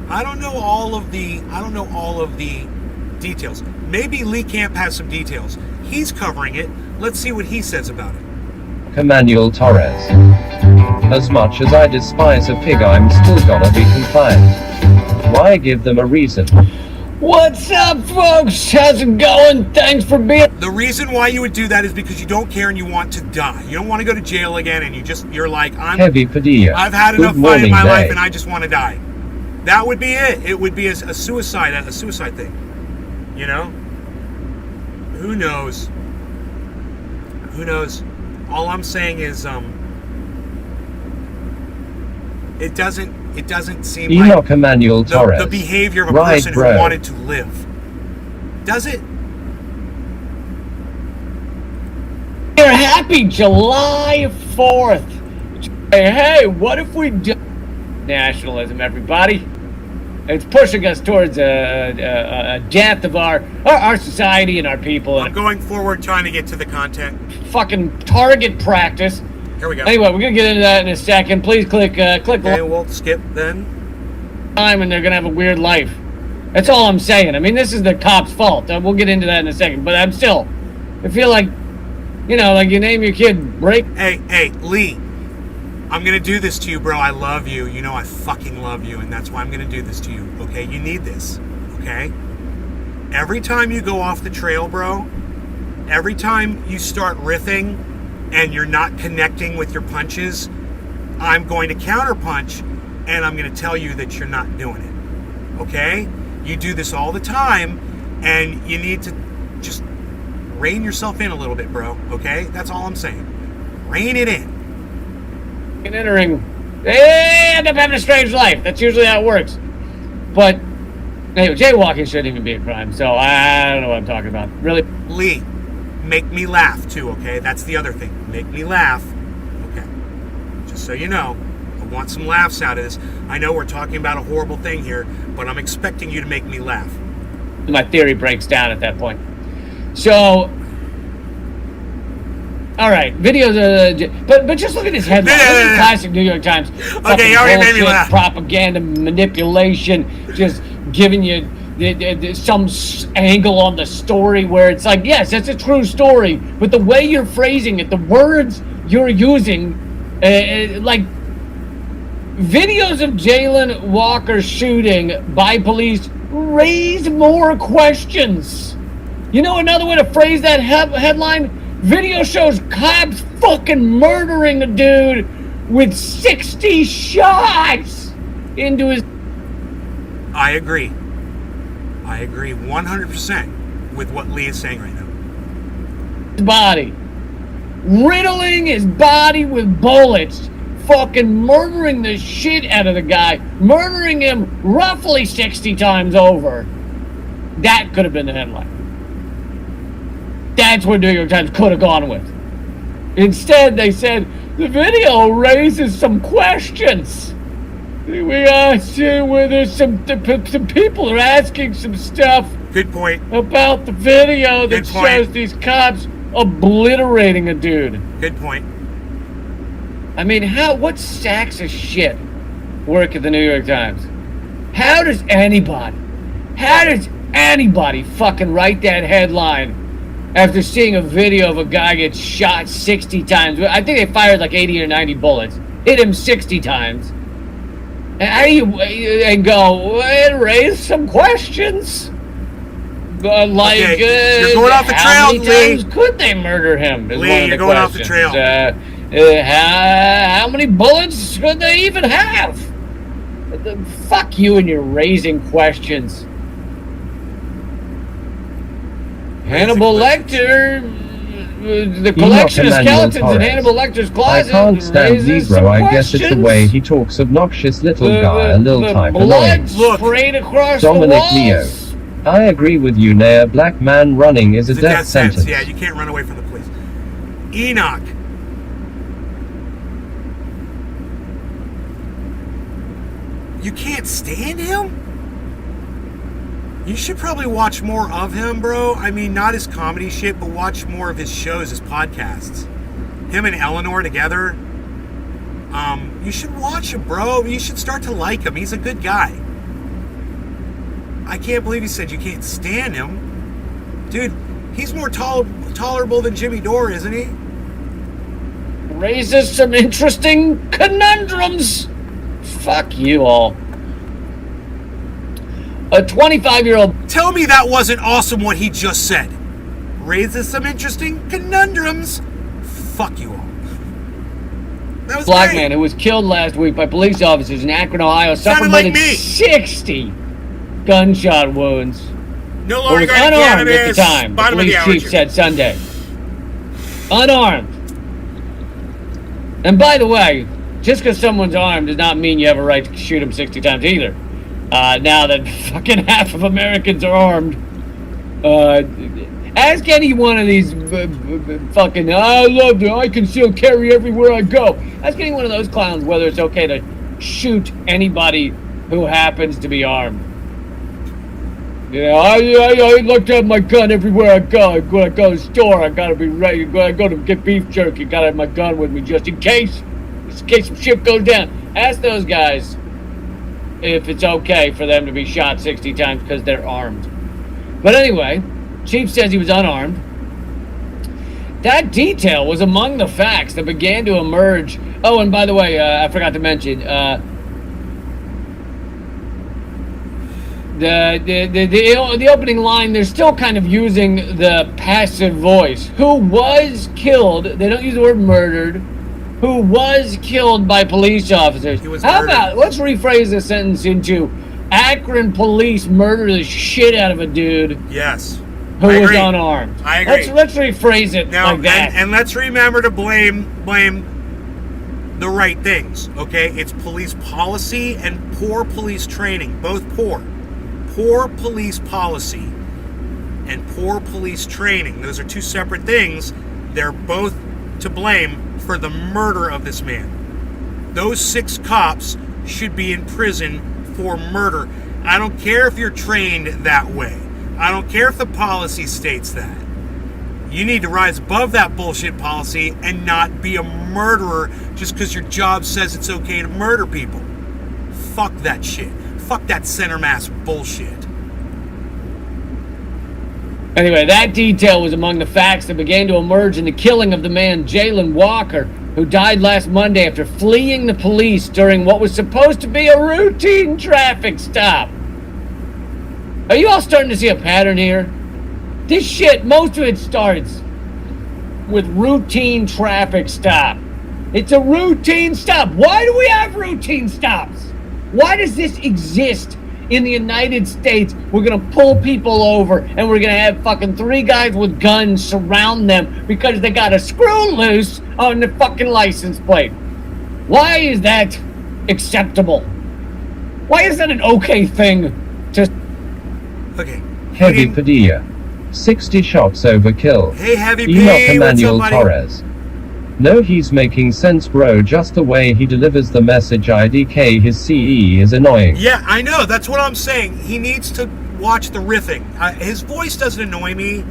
I don't know all of the details. Maybe Lee Camp has some details. He's covering it. Let's see what he says about it. Emmanuel Torres. As much as I despise a pig, I'm still gonna be compliant. Why give them a reason? What's up, folks? How's it going? Thanks for being... The reason why you would do that is because you don't care and you want to die. You don't want to go to jail again and you're like, Heavy Padilla. I've had enough fun in my life and I just want to die. That would be it. It would be a suicide thing. You know? Who knows? Who knows? All I'm saying is, it doesn't seem Enoch like Emmanuel Torres. the behavior of a Right, person bro. who wanted to live. Does it? Here, happy July 4th. Hey, what if we do... Nationalism, everybody. It's pushing us towards a death of our society and our people. I'm going forward trying to get to the content. Fucking target practice. Here we go. Anyway, we're gonna get into that in a second. Please click Okay, we'll skip then. time, and they're gonna have a weird life. That's all I'm saying. I mean, this is the cop's fault. We'll get into that in a second. But I feel like, you know, like you name your kid Break. Hey, Lee. I'm gonna do this to you, bro. I love you. You know I fucking love you, and that's why I'm gonna do this to you. Okay? You need this. Okay? Every time you go off the trail, bro, every time you start riffing and you're not connecting with your punches, I'm going to counterpunch and I'm going to tell you that you're not doing it. Okay? You do this all the time and you need to just rein yourself in a little bit, bro. Okay, that's all I'm saying. Rein it in. Entering, they end up having a strange life. That's usually how it works. But anyway, jaywalking shouldn't even be a crime. So I don't know what I'm talking about. Really, Lee, make me laugh too. Okay, that's the other thing. Make me laugh. Okay, just so you know, I want some laughs out of this. I know we're talking about a horrible thing here, but I'm expecting you to make me laugh. my theory breaks down at that point. So, all right, videos. But just look at this headline. This is classic New York Times. Okay, you already made me laugh. Propaganda, manipulation, just giving you some angle on the story where it's like, yes, that's a true story, but the way you're phrasing it, the words you're using, like videos of Jayland Walker shooting by police raise more questions. You know another way to phrase that headline? Video shows cops fucking murdering a dude with 60 shots into his... I agree 100% with what Lee is saying right now. Body. Riddling his body with bullets. Fucking murdering the shit out of the guy. Murdering him roughly 60 times over. That could have been the headline. That's what New York Times could have gone with. Instead, they said, the video raises some questions. We asked where there's some people are asking some stuff. Good point. About the video that shows these cops obliterating a dude. Good point. I mean, what stacks of shit work at the New York Times? How does anybody fucking write that headline after seeing a video of a guy get shot 60 times? I think they fired like 80 or 90 bullets. Hit him 60 times. And go, raise some questions. Like, you're going off the trail, how many Lee. times could they murder him? Lee, you're going off the trail. How many bullets could they even have? Fuck you and your raising questions. Hannibal Lecter, the collection of skeletons in Hannibal Lecter's closet. I can't stand Zebra. I guess it's the way he talks. Obnoxious little guy, a little type annoying. Sprayed across Dominic the Leo. walls. I agree with you, Nair. Black man running is a It's death sentence. Yeah, you can't run away from the police. Enoch. You can't stand him? You should probably watch more of him, bro. I mean, not his comedy shit, but watch more of his shows, his podcasts. Him and Eleanor together. You should watch him, bro. You should start to like him. He's a good guy. I can't believe he said you can't stand him. Dude, he's more tolerable than Jimmy Dore, isn't he? Raises some interesting conundrums. Fuck you all. A 25-year-old... Tell me that wasn't awesome what he just said. Raises some interesting conundrums. Fuck you all. That was black great. man who was killed last week by police officers in Akron, Ohio, suffered more than 60 gunshot wounds. No Or was longer unarmed at cannabis. the time, the Bottom of the police hour, chief Jim. said Sunday. Unarmed. And by the way, just because someone's armed does not mean you have a right to shoot him 60 times either. Now that fucking half of Americans are armed. Ask any one of these fucking, I conceal carry everywhere I go. Ask any one of those clowns whether it's okay to shoot anybody who happens to be armed. You know, I like to have my gun everywhere I go. When I go to the store, I gotta be ready. When I go to get beef jerky, gotta have my gun with me just in case some shit goes down. Ask those guys if it's okay for them to be shot 60 times because they're armed. But anyway, Chief says he was unarmed. That detail was among the facts that began to emerge. Oh, and by the way, I forgot to mention, the opening line, they're still kind of using the passive voice. Who was killed, they don't use the word murdered, who was killed by police officers. How about, let's rephrase the sentence into Akron police murdered the shit out of a dude. Yes. who I was agree. unarmed. I agree. Let's rephrase it Now, like that. and let's remember to blame the right things, okay? It's police policy and poor police training, both poor. Poor police policy and poor police training. Those are two separate things. They're both to blame for the murder of this man. Those 6 cops should be in prison for murder. I don't care if you're trained that way. I don't care if the policy states that. You need to rise above that bullshit policy and not be a murderer just because your job says it's okay to murder people. Fuck that shit. Fuck that center mass bullshit. Anyway, that detail was among the facts that began to emerge in the killing of the man Jalen Walker, who died last Monday after fleeing the police during what was supposed to be a routine traffic stop. Are you all starting to see a pattern here? This shit, most of it starts with routine traffic stop. It's a routine stop. Why do we have routine stops? Why does this exist in the United States? We're gonna pull people over and we're gonna have fucking 3 guys with guns surround them because they got a screw loose on the fucking license plate. Why is that acceptable? Why is that an okay thing to... Okay. Heavy Padilla. 60 shots overkill. Hey, Heavy P, Enoch what's up, Emmanuel buddy? Torres. No, he's making sense, bro. Just the way he delivers the message IDK his CE is annoying. Yeah, I know. That's what I'm saying. He needs to watch the riffing. His voice doesn't annoy me.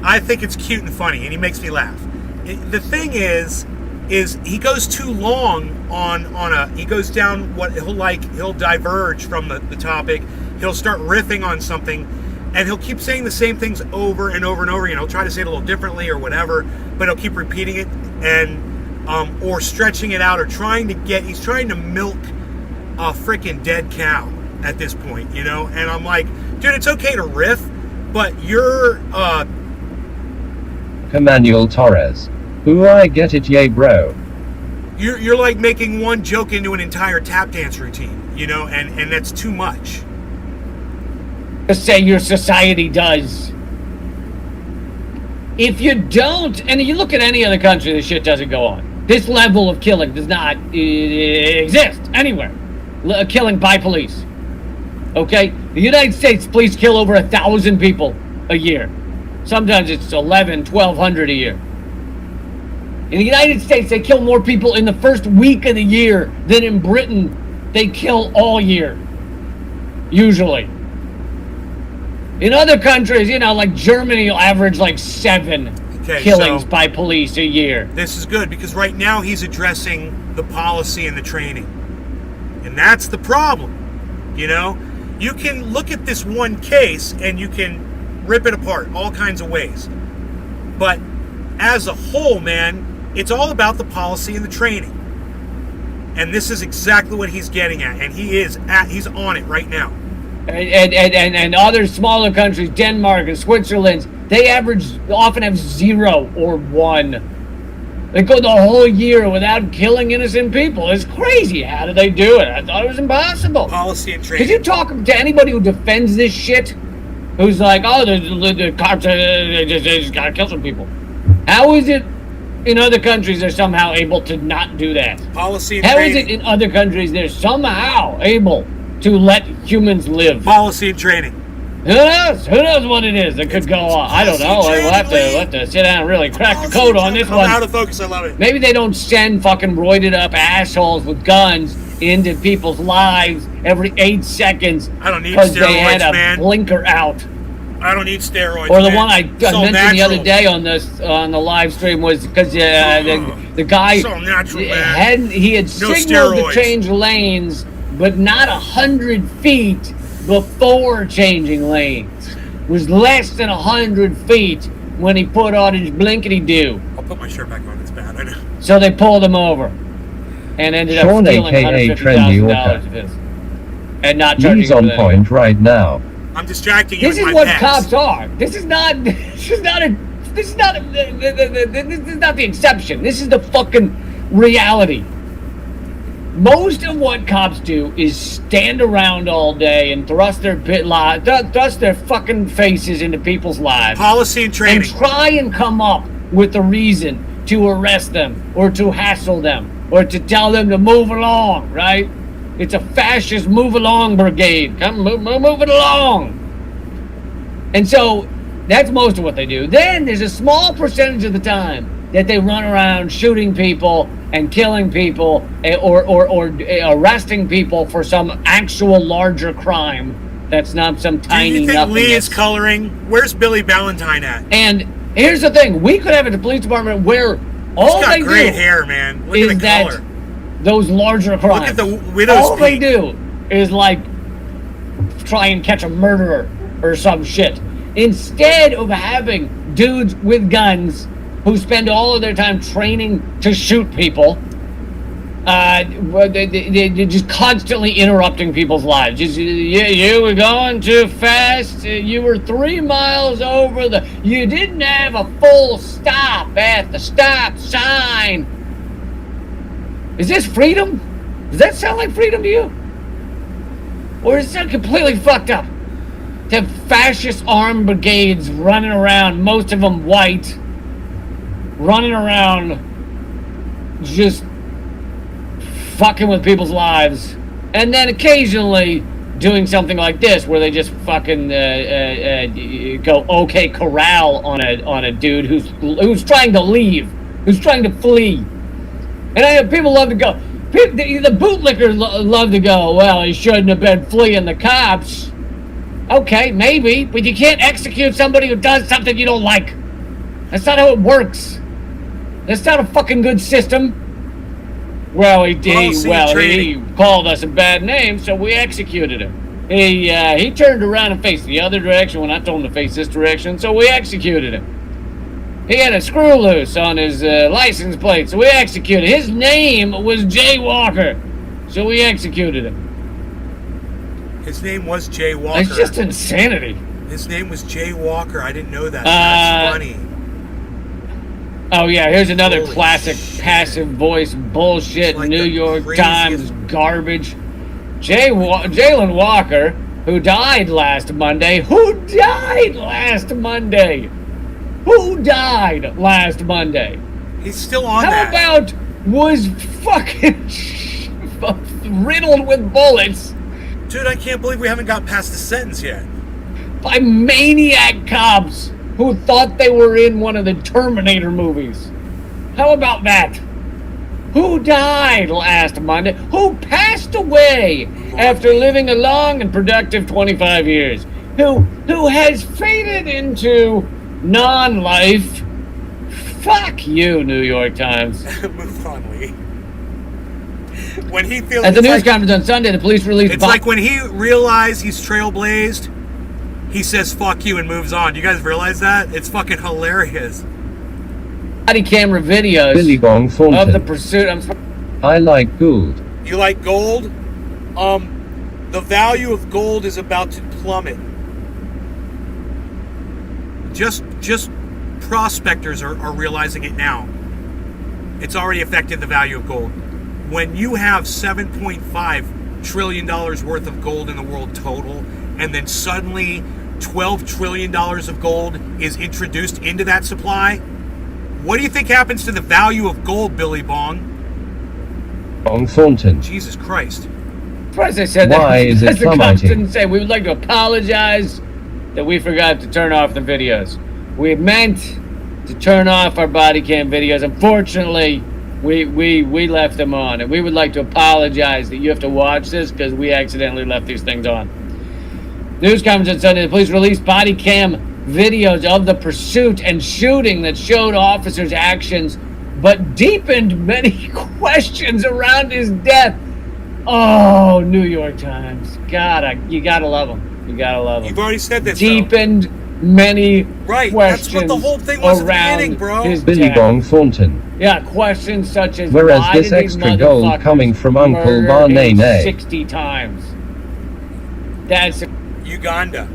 I think it's cute and funny, and he makes me laugh. The thing is he goes too long on a. He goes down what he'll diverge from the topic. He'll start riffing on something, and he'll keep saying the same things over and over and over again. He'll try to say it a little differently or whatever, but he'll keep repeating it and or stretching it out or he's trying to milk a freaking dead cow at this point, you know? And I'm like, dude, it's okay to riff, but you're Emmanuel Torres. Ooh, I get it, yay, bro. you're like making one joke into an entire tap dance routine, you know, and that's too much. To say your society does. If you don't, and you look at any other country, this shit doesn't go on. This level of killing does not exist anywhere. Killing by police. Okay? The United States police kill over 1,000 people a year. Sometimes it's 1,200 a year. In the United States, they kill more people in the first week of the year than in Britain they kill all year. Usually. In other countries, you know, like Germany will average like 7 killings by police a year. This is good because right now he's addressing the policy and the training. And that's the problem. You know, you can look at this one case and you can rip it apart all kinds of ways. But as a whole, man, it's all about the policy and the training. And this is exactly what he's getting at. And he's on it right now. And other smaller countries, Denmark and Switzerland, they often have 0 or 1. They go the whole year without killing innocent people. It's crazy. How do they do it? I thought it was impossible. Policy and training. Could you talk to anybody who defends this shit? Who's like, oh, the cops they just gotta kill some people. How is it in other countries they're somehow able to not do that? Policy and How training. is it in other countries they're somehow able to let humans live? Policy and training. Who knows? Who knows what it is that could go on? I don't know. We'll have to sit down and really crack the code on this one. Out of focus, I love it. Maybe they don't send fucking roided up assholes with guns into people's lives every 8 seconds. I don't need because they steroids, had a man. blinker out. I don't need steroids. Or the man. one I It's all mentioned the natural. other day on the live stream was because the guy So natural, man. he had No signaled steroids. to change lanes, but not 100 feet before changing lanes. It was less than 100 feet when he put on his blinkety-doo. I'll put my shirt back on. It's bad. I know. So they pulled him over and ended up Sean, stealing aka Trendy $150,000 Orca. of his and not charging He's him on for that. point right now. I'm distracting you This with is my what pets. cops are. This is not the exception. This is the fucking reality. Most of what cops do is stand around all day and thrust their fucking faces into people's lives. Policy and training. And try and come up with a reason to arrest them or to hassle them or to tell them to move along, right? It's a fascist move along brigade. Come move it along. And so that's most of what they do. Then there's a small percentage of the time that they run around shooting people and killing people or arresting people for some actual larger crime that's not some tiny Do you think nothing. Lee is coloring? Where's Billy Ballantyne at? And here's the thing: we could have a police department where all He's got they great do hair, man. Look is at the that color. those larger crimes. Look at the widow's all they peak. do is like try and catch a murderer or some shit. Instead of having dudes with guns who spend all of their time training to shoot people, they're just constantly interrupting people's lives. Just, you were going too fast. You were 3 miles over the. You didn't have a full stop at the stop sign. Is this freedom? Does that sound like freedom to you? Or is that completely fucked up? To have fascist armed brigades running around, most of them white, running around just fucking with people's lives, and then occasionally doing something like this where they just fucking go OK Corral on a dude who's trying to leave, who's trying to flee. And I know people love to go. The bootlickers love to go, well, he shouldn't have been fleeing the cops. Okay, maybe, but you can't execute somebody who does something you don't like. That's not how it works. That's not a fucking good system. Well, he called us a bad name, so we executed him. He turned around and faced the other direction when I told him to face this direction, so we executed him. He had a screw loose on his license plate, so we executed him. His name was Jay Walker, so we executed him. His name was Jay Walker. It's just insanity. His name was Jay Walker. I didn't know that. That's funny. Oh yeah, here's another Holy classic shit. passive voice bullshit Like New the York craziest- Times garbage. Jalen Walker, who died last Monday. Who died last Monday? He's still on How that. about was fucking riddled with bullets Dude, I can't believe we haven't got past the sentence yet. by maniac cops who thought they were in one of the Terminator movies? How about that? Who died last Monday? Who passed away after living a long and productive 25 years? Who has faded into non-life? Fuck you, New York Times. Move on, Lee. When he feels At the it's news like- conference on Sunday, the police released... It's like when he realized he's trailblazed, he says fuck you and moves on. Do you guys realize that? It's fucking hilarious. body camera videos Billy Bong of the Thornton. pursuit. I like gold. You like gold? The value of gold is about to plummet. Just prospectors are realizing it now. It's already affected the value of gold. When you have $7.5 trillion worth of gold in the world total, and then suddenly $12 trillion of gold is introduced into that supply, what do you think happens to the value of gold, Billy Bong? Bong Thornton. Jesus Christ. Surprised I said Why that. is it The cops plummeting? didn't say. We would like to apologize that we forgot to turn off the videos. We meant to turn off our body cam videos. Unfortunately, we left them on, and we would like to apologize that you have to watch this because we accidentally left these things on. News conference on Sunday, the police released body cam videos of the pursuit and shooting that showed officers' actions, but deepened many questions around his death. Oh, New York Times. God, you gotta love them. You gotta love them. You've already said this, though. Deepened many Right, questions that's what the whole thing was at the around beginning, bro. his Billy death. Bong Thornton. Yeah, questions such as Whereas why this did these extra gold motherfuckers coming from Uncle murder Barney him Nay. 60 times. That's Uganda,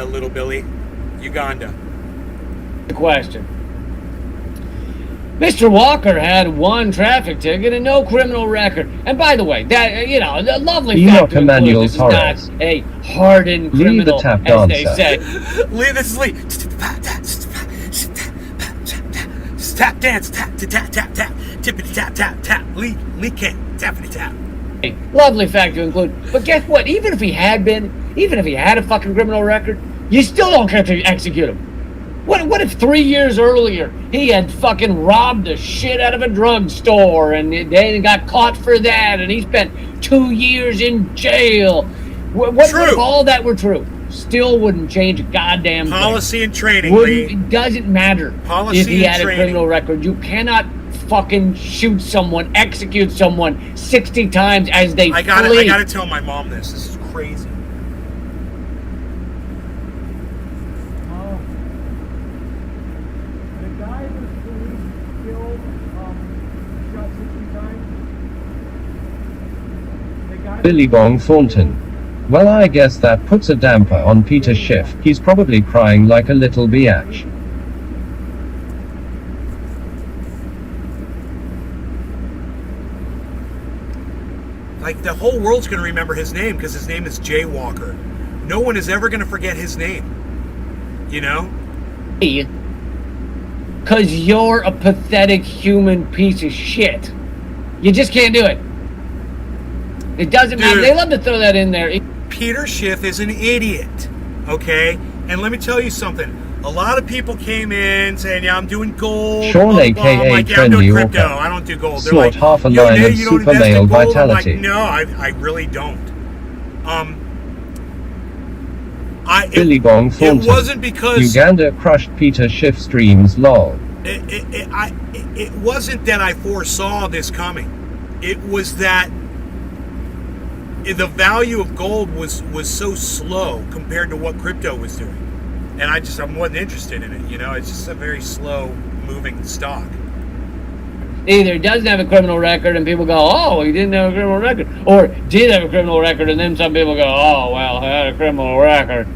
little Billy. Uganda. the question. Mr. Walker had one traffic ticket and no criminal record. And by the way, that the lovely Enoch fact to include, Emmanuel this is Torres. not a hardened Lee the criminal, tap as they dancer. say. Lee, this is Lee. Tap dance, tap tap tap tap, tippity tap tap tap. Lee can't tappity tap. Lovely fact to include. But guess what? Even if he had a fucking criminal record, you still don't get to execute him. What if 3 years earlier he had fucking robbed the shit out of a drugstore and they got caught for that and he spent 2 years in jail? What if all that were true? Still wouldn't change a goddamn thing. Policy and training, Wouldn't, Lee. it doesn't matter Policy if he and had training. a criminal record. You cannot fucking shoot someone, execute someone 60 times as they I flee. gotta tell my mom this. This is crazy. Billy Bong Thornton. Well, I guess that puts a damper on Peter Schiff. He's probably crying like a little biatch. Like, the whole world's gonna remember his name because his name is Jay Walker. No one is ever gonna forget his name. You know? Because you're a pathetic human piece of shit. You just can't do it. It doesn't matter. They love to throw that in there. Peter Schiff is an idiot. Okay? And let me tell you something. A lot of people came in saying, yeah, I'm doing gold. Sean, blah, blah, blah. I'm aka like, yeah, I'm doing Trendy crypto. Walker. I don't do gold. They're Snort like, half a yo, line Nate, of you don't super invest in male gold? vitality. I'm like, no, I really don't. Billy Bong It Thornton. wasn't because Uganda crushed Peter Schiff streams, lol. it wasn't that I foresaw this coming. It was that the value of gold was so slow compared to what crypto was doing, and I wasn't interested in it. You know, it's just a very slow moving stock. Either he doesn't have a criminal record and people go, oh, he didn't have a criminal record, or did have a criminal record and then some people go, oh, well, he had a criminal record.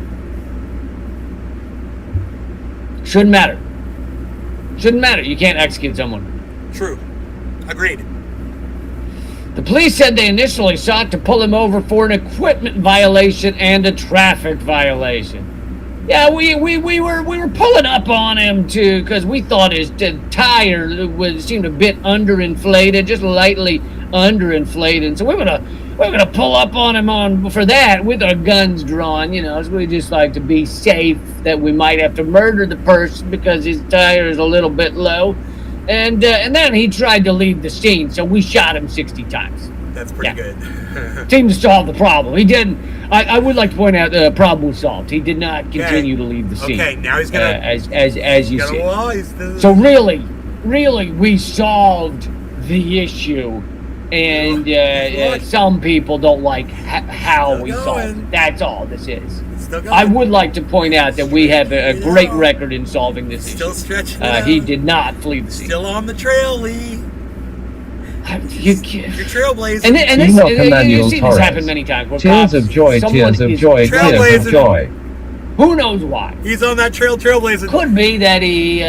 Shouldn't matter. Shouldn't matter. You can't execute someone. True. Agreed. The police said they initially sought to pull him over for an equipment violation and a traffic violation. Yeah, we were pulling up on him too because we thought his tire seemed a bit underinflated, just lightly underinflated. So we're gonna pull up on him for that with our guns drawn. You know, so we just like to be safe that we might have to murder the person because his tire is a little bit low. And then he tried to leave the scene, so we shot him 60 times. That's pretty good. Seemed to solve the problem. He didn't. I would like to point out the problem was solved. He did not continue to leave the scene. Okay, now he's gonna as you gonna see. So really, we solved the issue, and some people don't like how we solved it. That's all this is. I would like to point out that we have a great record in solving this issue. Still stretching it out. He did not flee the scene. Still on the trail, Lee. You're trailblazing. And this, Enoch you've Emmanuel seen Torres. this happen many times. where Tears cops- of joy, someone tears of is joy, tears of trailblazing. joy. Who knows why? He's on that trailblazing. Could be that he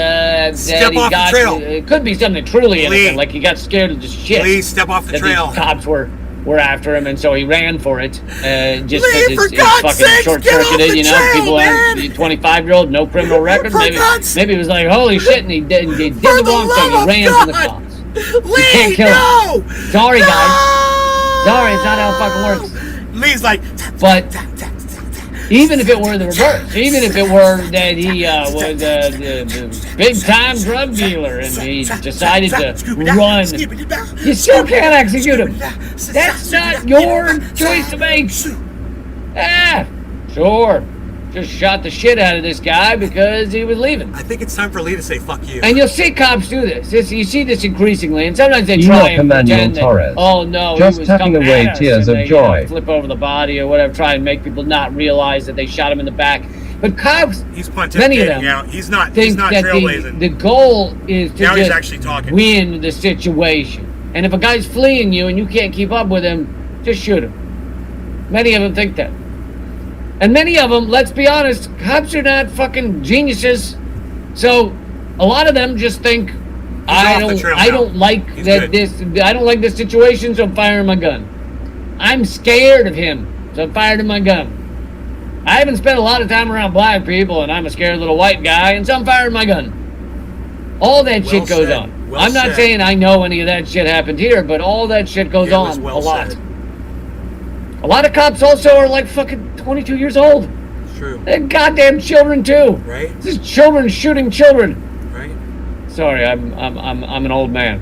Step off the got. trail. It could be something truly innocent, Lee. like he got scared of the shit. Lee, step off the that trail. These cops were after him, and so he ran for it. Just Lee, because for his God's fucking sakes, short get off circuited. the You know, trail, people man. have 25-year-old, no criminal record. For Maybe God's- he was like, holy shit, and he did the For the wrong thing. love He ran of from the God. cops. Lee, can't kill no! him. Sorry, guys. Sorry, it's not how it fucking works. Lee's like, But even if it were the reverse, even if it were that he was the big-time drug dealer and he decided to run, you still can't execute him. That's not your choice to make. Sure. Just shot the shit out of this guy because he was leaving. I think it's time for Lee to say fuck you. And you'll see cops do this. You see this increasingly, and sometimes they Enoch try and Emmanuel pretend that, Torres. oh no, Just he was tucking coming away at us, tears and of they, joy. flip over the body or whatever, try and make people not realize that they shot him in the back. But cops, He's many of pontificating them, out. He's not think that trailblazing. the goal is to Now he's just actually talking. win the situation. And if a guy's fleeing you and you can't keep up with him, just shoot him. Many of them think that. And many of them, let's be honest, cops are not fucking geniuses. So a lot of them just think, off the trail I now. don't like He's that good. I don't like this situation, so I'm firing my gun. I'm scared of him, so I'm firing my gun. I haven't spent a lot of time around black people, and I'm a scared little white guy, and so I'm firing my gun. All that shit goes said. on. Well I'm not said. saying I know any of that shit happened here, but all that shit goes It was on well a lot. said. A lot of cops also are like fucking 22 years old. It's true. They're goddamn children too. Right? This is children shooting children. Right? Sorry, I'm an old man.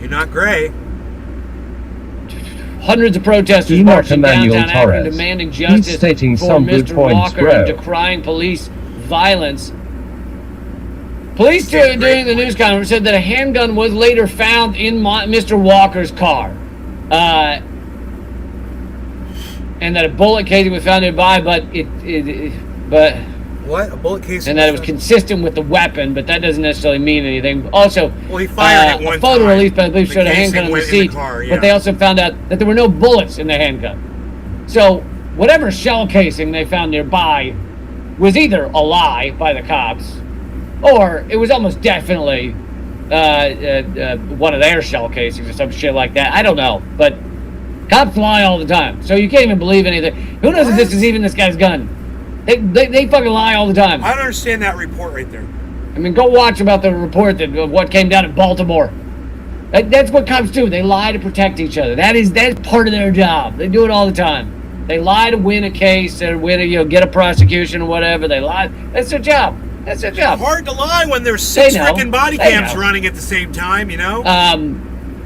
You're not gray. Hundreds of protesters Enoch marching Emmanuel downtown Akron Torres. demanding He's justice stating for some good Mr. points, Walker bro. and decrying police violence. Police Great during the news conference said that a handgun was later found in Mr. Walker's car, and that a bullet casing was found nearby, but What? A bullet casing? and that it was consistent with the weapon, but that doesn't necessarily mean anything. Also, Well, he fired it one a photo time. released by the police The showed a casing handgun on the went in the seat, car, yeah. but they also found out that there were no bullets in the handgun. So, whatever shell casing they found nearby was either a lie by the cops, or it was almost definitely one of their shell casings or some shit like that. I don't know, but cops lie all the time, so you can't even believe anything. Who knows if this is even this guy's gun? They fucking lie all the time. I don't understand that report right there. I mean, go watch about the report of what came down in Baltimore. That's what cops do. They lie to protect each other. That's part of their job. They do it all the time. They lie to win a case or get a prosecution or whatever. They lie. That's their job. That's their job. Hard to lie when there's 6 They know. freaking body They cams know. running at the same time, you know?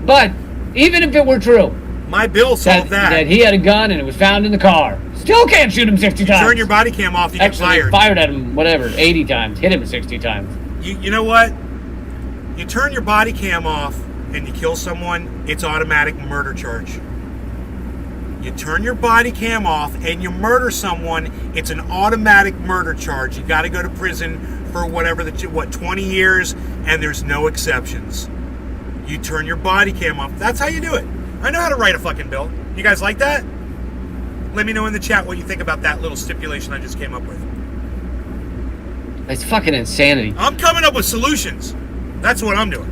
But even if it were true, My bill solved that. that he had a gun and it was found in the car, still can't shoot him 60 times. Turn your body cam off, you get Actually, fired. fired at him, 80 times. Hit him 60 times. You know what? You turn your body cam off and you kill someone, it's automatic murder charge. You turn your body cam off and you murder someone, it's an automatic murder charge. You got to go to prison for whatever 20 years, and there's no exceptions. You turn your body cam off. That's how you do it. I know how to write a fucking bill. You guys like that? Let me know in the chat what you think about that little stipulation I just came up with. It's fucking insanity. I'm coming up with solutions. That's what I'm doing.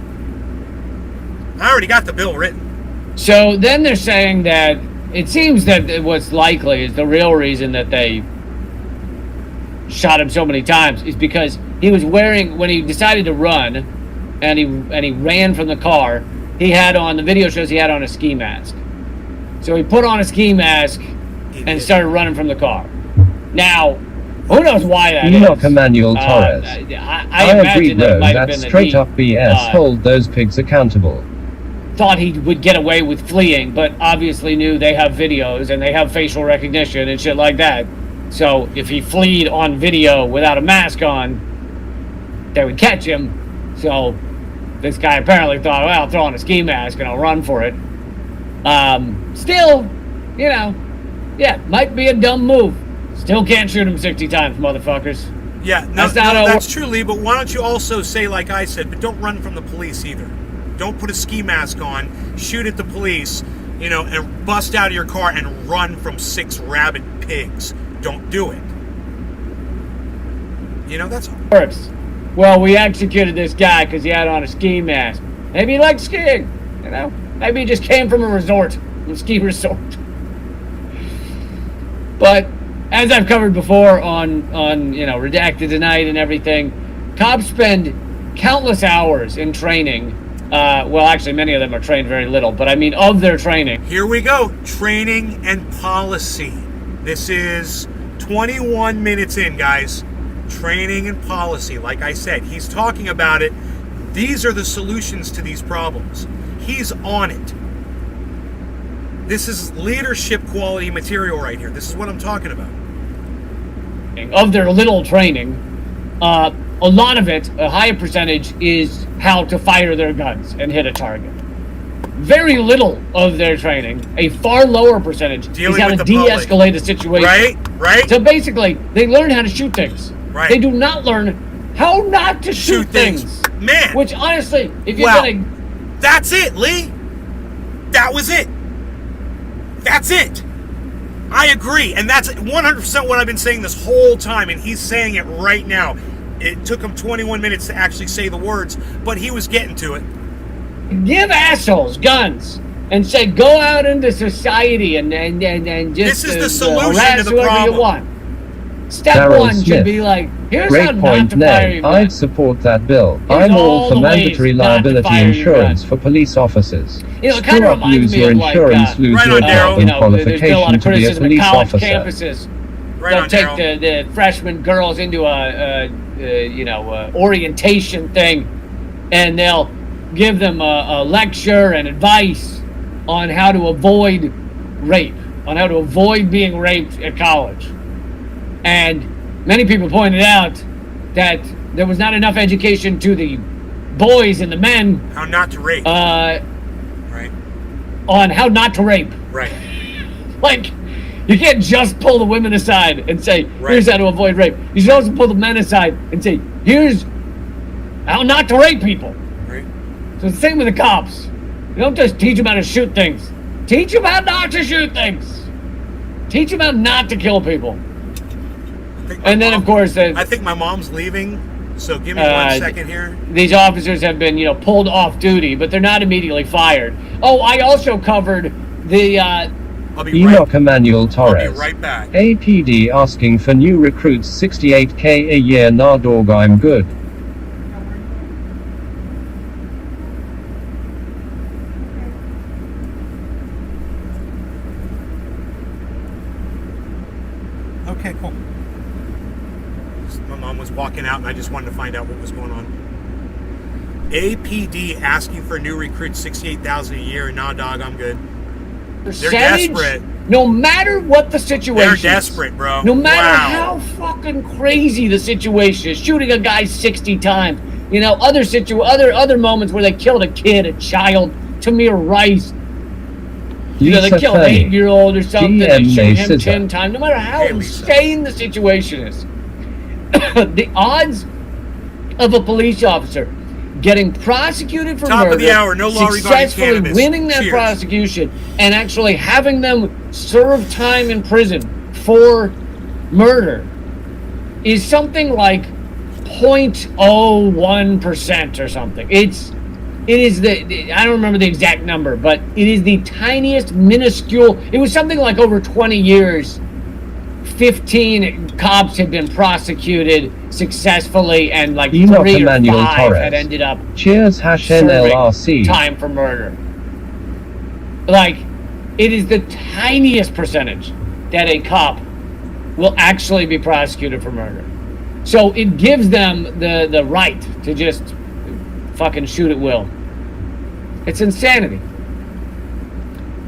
I already got the bill written. So then they're saying that it seems that what's likely is the real reason that they shot him so many times is because he was wearing, when he decided to run and he ran from the car, he had on, the video shows he had on a ski mask. So he put on a ski mask and started running from the car. Now, who knows why that Enoch is? Emmanuel Torres. I I agree imagine that it though, might have that's been that straight he, up BS. Hold those pigs accountable. thought he would get away with fleeing, but obviously knew they have videos and they have facial recognition and shit like that. So if he fled on video without a mask on, they would catch him. So this guy apparently thought, well, I'll throw on a ski mask and I'll run for it. Still, yeah, might be a dumb move. Still can't shoot him 60 times, motherfuckers. Yeah, no, That's not how it that's true, Lee, but why don't you also say, like I said, but don't run from the police either. Don't put a ski mask on, shoot at the police, and bust out of your car and run from 6 rabid pigs. Don't do it. That's all. Works. Well, we executed this guy because he had on a ski mask. Maybe he liked skiing, Maybe he just came from a ski resort. But as I've covered before on Redacted Tonight and everything, cops spend countless hours in training. Well, actually, many of them are trained very little, but I mean of their training. Here we go. Training and policy. This is 21 minutes in, guys. Training and policy. Like I said, he's talking about it. These are the solutions to these problems. He's on it. This is leadership quality material right here. This is what I'm talking about. Of their little training, a lot of it, a higher percentage, is how to fire their guns and hit a target. Very little of their training, a far lower percentage, is how to de-escalate a situation. Right. So basically, they learn how to shoot things. Right. They do not learn how not to shoot things. Man. Which honestly, if you're gonna... That's it, Lee. That was it. That's it. I agree. And that's 100% what I've been saying this whole time. And he's saying it right now. It took him 21 minutes to actually say the words, but he was getting to it. Give assholes guns and say, go out into society and just This is the solution harass to the whoever problem. you want. Step Darryl one should Smith. be like, here's how Great not point, to fire Ned. your I'd gun. support that bill. Here's I'm all all for the ways mandatory not to liability fire your insurance gun. for police officers. You know, it Screw kinda up, reminds lose me your of, like, insurance, lose Right your on, job Darryl. and There's been a lot qualification of to be a criticism of police college officer. campuses. Right They'll on, take Daryl. the freshman girls into a orientation thing, and they'll give them a lecture and advice on how to avoid rape, on how to avoid being raped at college. And many people pointed out that there was not enough education to the boys and the men How not to rape. right, right. on how not to rape. Right. Like, you can't just pull the women aside and say, Right. here's how to avoid rape. You should also pull the men aside and say, here's how not to rape people. Right. So it's the same with the cops. You don't just teach them how to shoot things. Teach them how not to shoot things. Teach them how not to kill people. And then, of course, I think my mom's leaving, so give me 1 second here. these officers have been, pulled off duty, but they're not immediately fired. Oh, I also covered the I'll be Enoch Emmanuel Torres. I'll be right back. APD asking for new recruits 68K a year. Nah, dog, I'm good. Okay, cool. My mom was walking out, and I just wanted to find out what was going on. APD asking for new recruits 68,000 a year. Nah, dog, I'm good. They're percentage, desperate. no matter what the situation They're is, desperate, bro. no matter Wow. how fucking crazy the situation is, shooting a guy 60 times, other moments where they killed a kid, a child, Tamir Rice, they Lisa killed an Fernie. 8-year-old or something, they GM shoot him Scissor. 10 times, no matter how Hey, Lisa. insane the situation is. The odds of a police officer getting prosecuted for Top murder, of the hour, no law regarding successfully cannabis. winning that Cheers. prosecution, and actually having them serve time in prison for murder is something like 0.01% or something. It is I don't remember the exact number, but it is the tiniest, minuscule. It was something like over 20 years, 15 cops had been prosecuted successfully, and like Enoch 3 or Emmanuel 5 Torres. had ended up Cheers, serving NLRC. time for murder. Like, it is the tiniest percentage that a cop will actually be prosecuted for murder. So it gives them the right to just fucking shoot at will. It's insanity.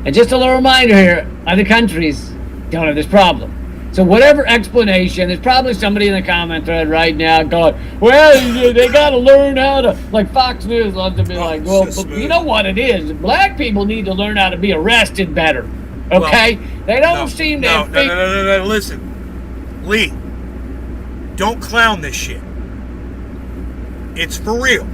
And just a little reminder here, other countries don't have this problem. So whatever explanation, there's probably somebody in the comment thread right now going, well, they got to learn how to, like Fox News loves to be like, well, so but smooth. you know what it is? Black people need to learn how to be arrested better. Okay? They don't seem to have No, listen. Lee, don't clown this shit. It's for real.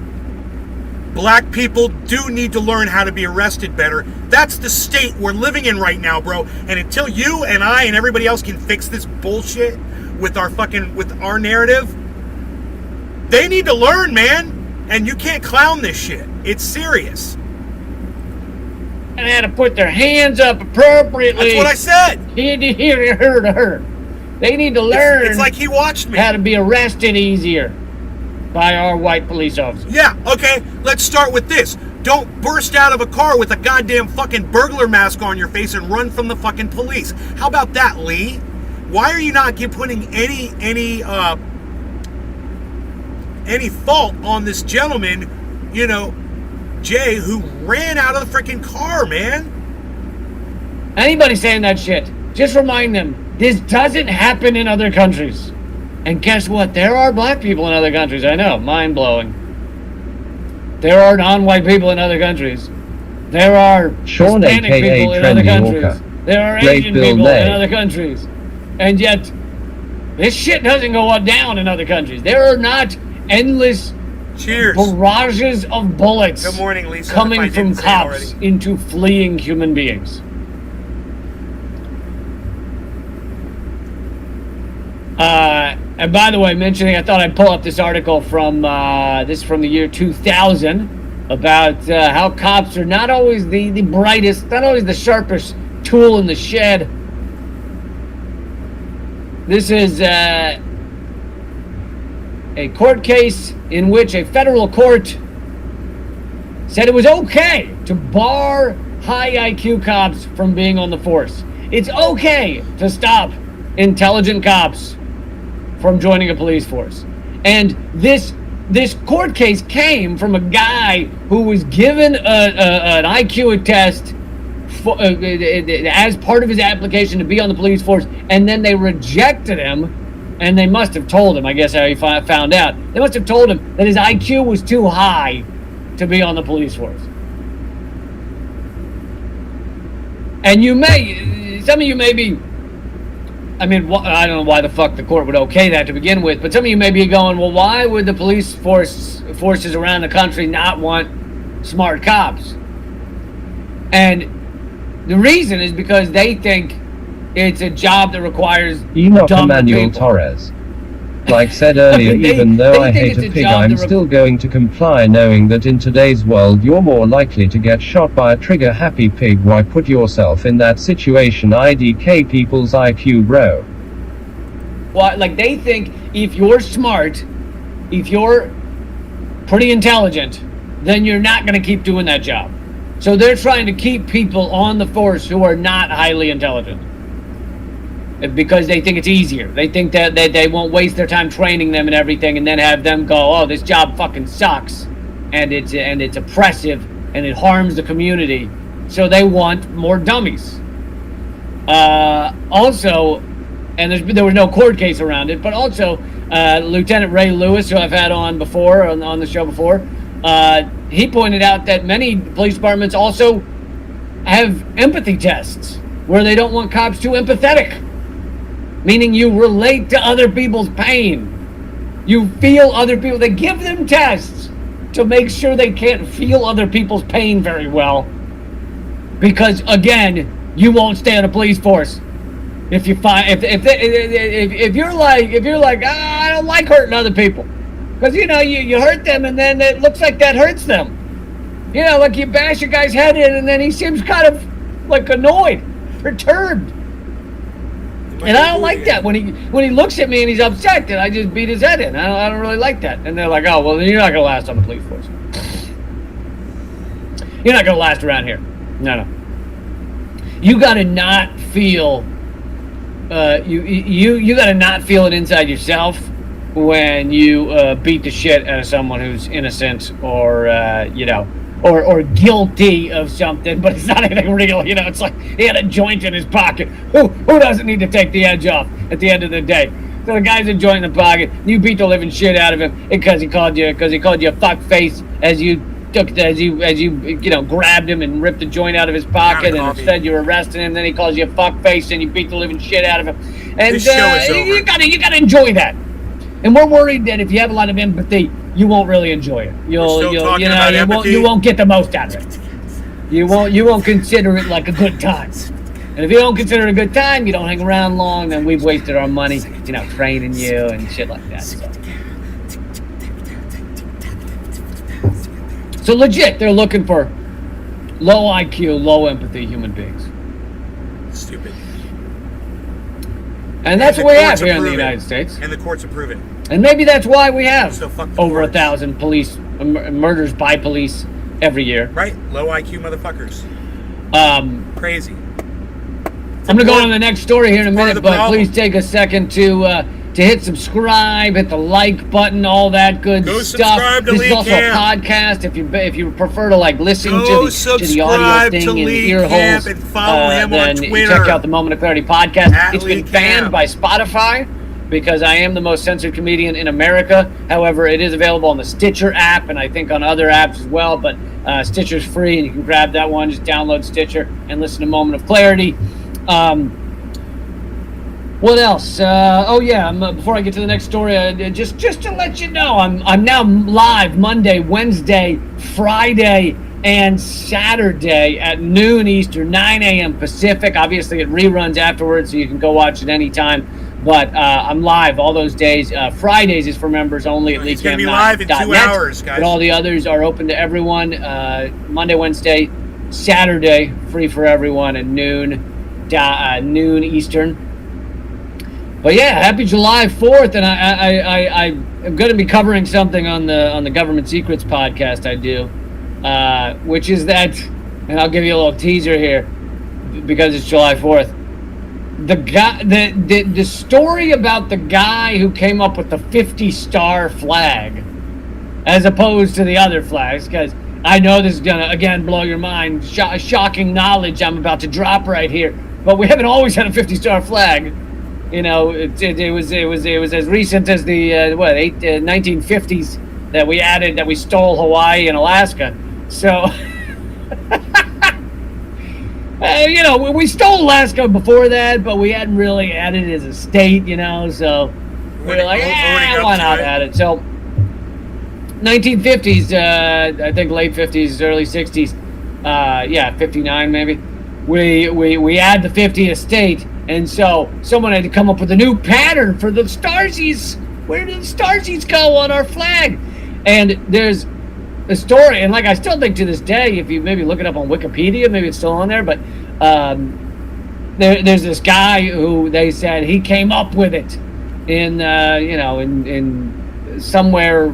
Black people do need to learn how to be arrested better. That's the state we're living in right now, bro. And until you and I and everybody else can fix this bullshit with our narrative, they need to learn, man. And you can't clown this shit. It's serious. and how to put their hands up appropriately. That's what I said. Here. They need to learn It's like he watched me. how to be arrested easier by our white police officers. Yeah, okay, let's start with this. Don't burst out of a car with a goddamn fucking burglar mask on your face and run from the fucking police. How about that, Lee? Why are you not putting any fault on this gentleman, Jay, who ran out of the freaking car, man? Anybody saying that shit, just remind them, this doesn't happen in other countries. And guess what? There are black people in other countries. I know, mind-blowing. There are non-white people in other countries. There are Sean, Hispanic aka people in other Trendy countries. Walker. There are Great Asian Bill people May. in other countries. And yet, this shit doesn't go down in other countries. There are not endless Cheers. barrages of bullets Good morning, Lisa. coming if I from didn't say it cops already. into fleeing human beings. And by the way, I thought I'd pull up this article from the year 2000 about how cops are not always the brightest, not always the sharpest tool in the shed. This is a court case in which a federal court said it was okay to bar high IQ cops from being on the force. It's okay to stop intelligent cops from joining a police force. And this court case came from a guy who was given an IQ test as part of his application to be on the police force, and then they rejected him. And they must have told him, I guess how he found out, they must have told him that his IQ was too high to be on the police force. And some of you may be, I don't know why the fuck the court would okay that to begin with, but some of you may be going, well, why would the police forces around the country not want smart cops? And the reason is because they think it's a job that requires Enoch dumb Emmanuel people. Torres. Like said earlier, even though I hate a pig, I'm still going to comply, knowing that in today's world you're more likely to get shot by a trigger-happy pig. Why put yourself in that situation? IDK people's IQ, bro. Well, like, they think if you're smart, if you're pretty intelligent, then you're not going to keep doing that job. So they're trying to keep people on the force who are not highly intelligent, because they think it's easier. They think that they won't waste their time training them and everything, and then have them go, oh, this job fucking sucks, and it's oppressive, and it harms the community. So they want more dummies. Also, and there was no court case around it, but also Lieutenant Ray Lewis, who I've had on before, on the show before, he pointed out that many police departments also have empathy tests where they don't want cops too empathetic. Meaning you relate to other people's pain. You feel other people. They give them tests to make sure they can't feel other people's pain very well. Because again, you won't stay on a police force if you find if you're like I don't like hurting other people, because you hurt them and then it looks like that hurts them. Like you bash a guy's head in and then he seems kind of like annoyed, perturbed. And I don't like that when he looks at me and he's upset that I just beat his head in. I don't really like that. And they're like, oh, well, then you're not going to last on the police force. You're not going to last around here. No. You got to not feel, you got to not feel it inside yourself when you beat the shit out of someone who's innocent or, or guilty of something, but it's not anything real. It's like he had a joint in his pocket. Who doesn't need to take the edge off at the end of the day? So the guy's a joint in the pocket. You beat the living shit out of him because he called you a fuck face as you grabbed him and ripped the joint out of his pocket, and instead you arrested him. Then he calls you a fuck face and you beat the living shit out of him. And you gotta enjoy that. And we're worried that if you have a lot of empathy, you won't really enjoy it. You won't get the most out of it. You won't consider it like a good time. And if you don't consider it a good time, you don't hang around long, then we've wasted our money, training you and shit like that. So legit, they're looking for low IQ, low empathy human beings. Stupid. And that's what we have here in the United States. And the courts approve it. And maybe that's why we have over 1,000 police murders by police every year. Right, low IQ motherfuckers. Crazy. I'm gonna go on to the next story here in a minute, but please take a second to hit subscribe, hit the like button, all that good stuff. Subscribe to this is also a podcast. If you prefer to listen to the audio thing in the ear holes, and follow him on Twitter. Check out the Moment of Clarity podcast. It's been banned by Spotify because I am the most censored comedian in America. However, it is available on the Stitcher app and I think on other apps as well. But Stitcher's free and you can grab that one. Just download Stitcher and listen to Moment of Clarity. What else? Before I get to the next story, just to let you know, I'm now live Monday, Wednesday, Friday, and Saturday at noon Eastern, 9 a.m. Pacific. Obviously, it reruns afterwards, so you can go watch it anytime. But I'm live all those days. Fridays is for members only at He's going to be live in 2 hours, guys. But all the others are open to everyone. Monday, Wednesday, Saturday, free for everyone at noon Eastern. But yeah, happy July 4th, and I am going to be covering something on the Government Secrets podcast I do, which is that, and I'll give you a little teaser here because it's July 4th. The story about the guy who came up with the 50-star flag, as opposed to the other flags, because I know this is gonna again blow your mind. Shocking knowledge I'm about to drop right here, but we haven't always had a 50-star flag. You know, it was as recent as the 1950s that we stole Hawaii and Alaska. So. You know, we stole Alaska before that, but we hadn't really added it as a state, you know, so we were like, why not add it? So, 1950s, I think late 50s, early 60s, 59 maybe, we add the 50th state, and so someone had to come up with a new pattern for the Starsies. Where did the Starsies go on our flag? And there's a story, and like I still think to this day, if you maybe look it up on Wikipedia, maybe it's still on there, but there's this guy who they said he came up with it in somewhere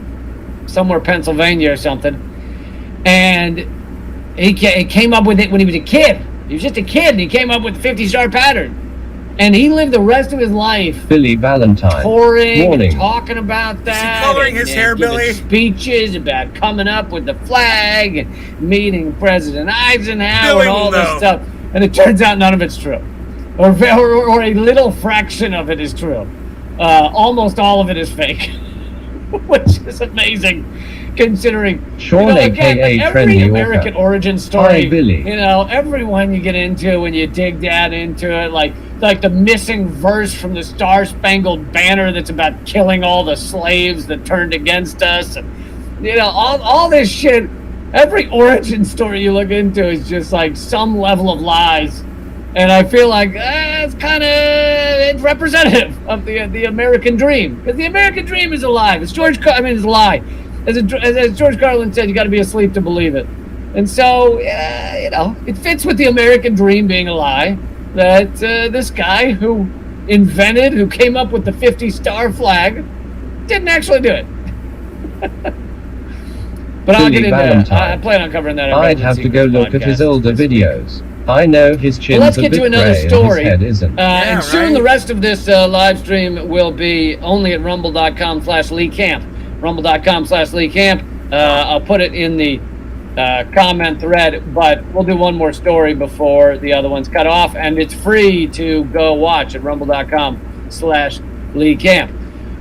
Pennsylvania or something, and he came up with it when he was a kid. He was just a kid, and he came up with the 50-star pattern. And he lived the rest of his life Billy Valentine. touring and talking about that. Is he coloring his hair, giving Billy? Speeches about coming up with the flag and meeting President Eisenhower Billy and all will this know. stuff. And it turns out none of it's true. Or a little fraction of it is true. Almost all of it is fake. Which is amazing. Considering, Sean, again, aka every Friendly American Orca. origin story, Hi, Billy. you know, everyone you get into when you dig down into it, like the missing verse from the Star-Spangled Banner that's about killing all the slaves that turned against us, and you know, all this shit. Every origin story you look into is just like some level of lies, and I feel like it's kind of representative of the American dream, because the American dream is alive. It's it's a lie. As George Carlin said, you got to be asleep to believe it. And so, you know, it fits with the American dream being a lie that this guy who came up with the 50-star flag, didn't actually do it. But I'll get into it. I plan on covering that. I'd have to go look at his older videos. I know his chin's Let's a get bit to another gray story. and his head isn't. And soon the rest of this live stream will be only at rumble.com/LeeCamp. Rumble.com/LeeCamp. I'll put it in the comment thread, but we'll do one more story before the other one's cut off, and it's free to go watch at rumble.com/LeeCamp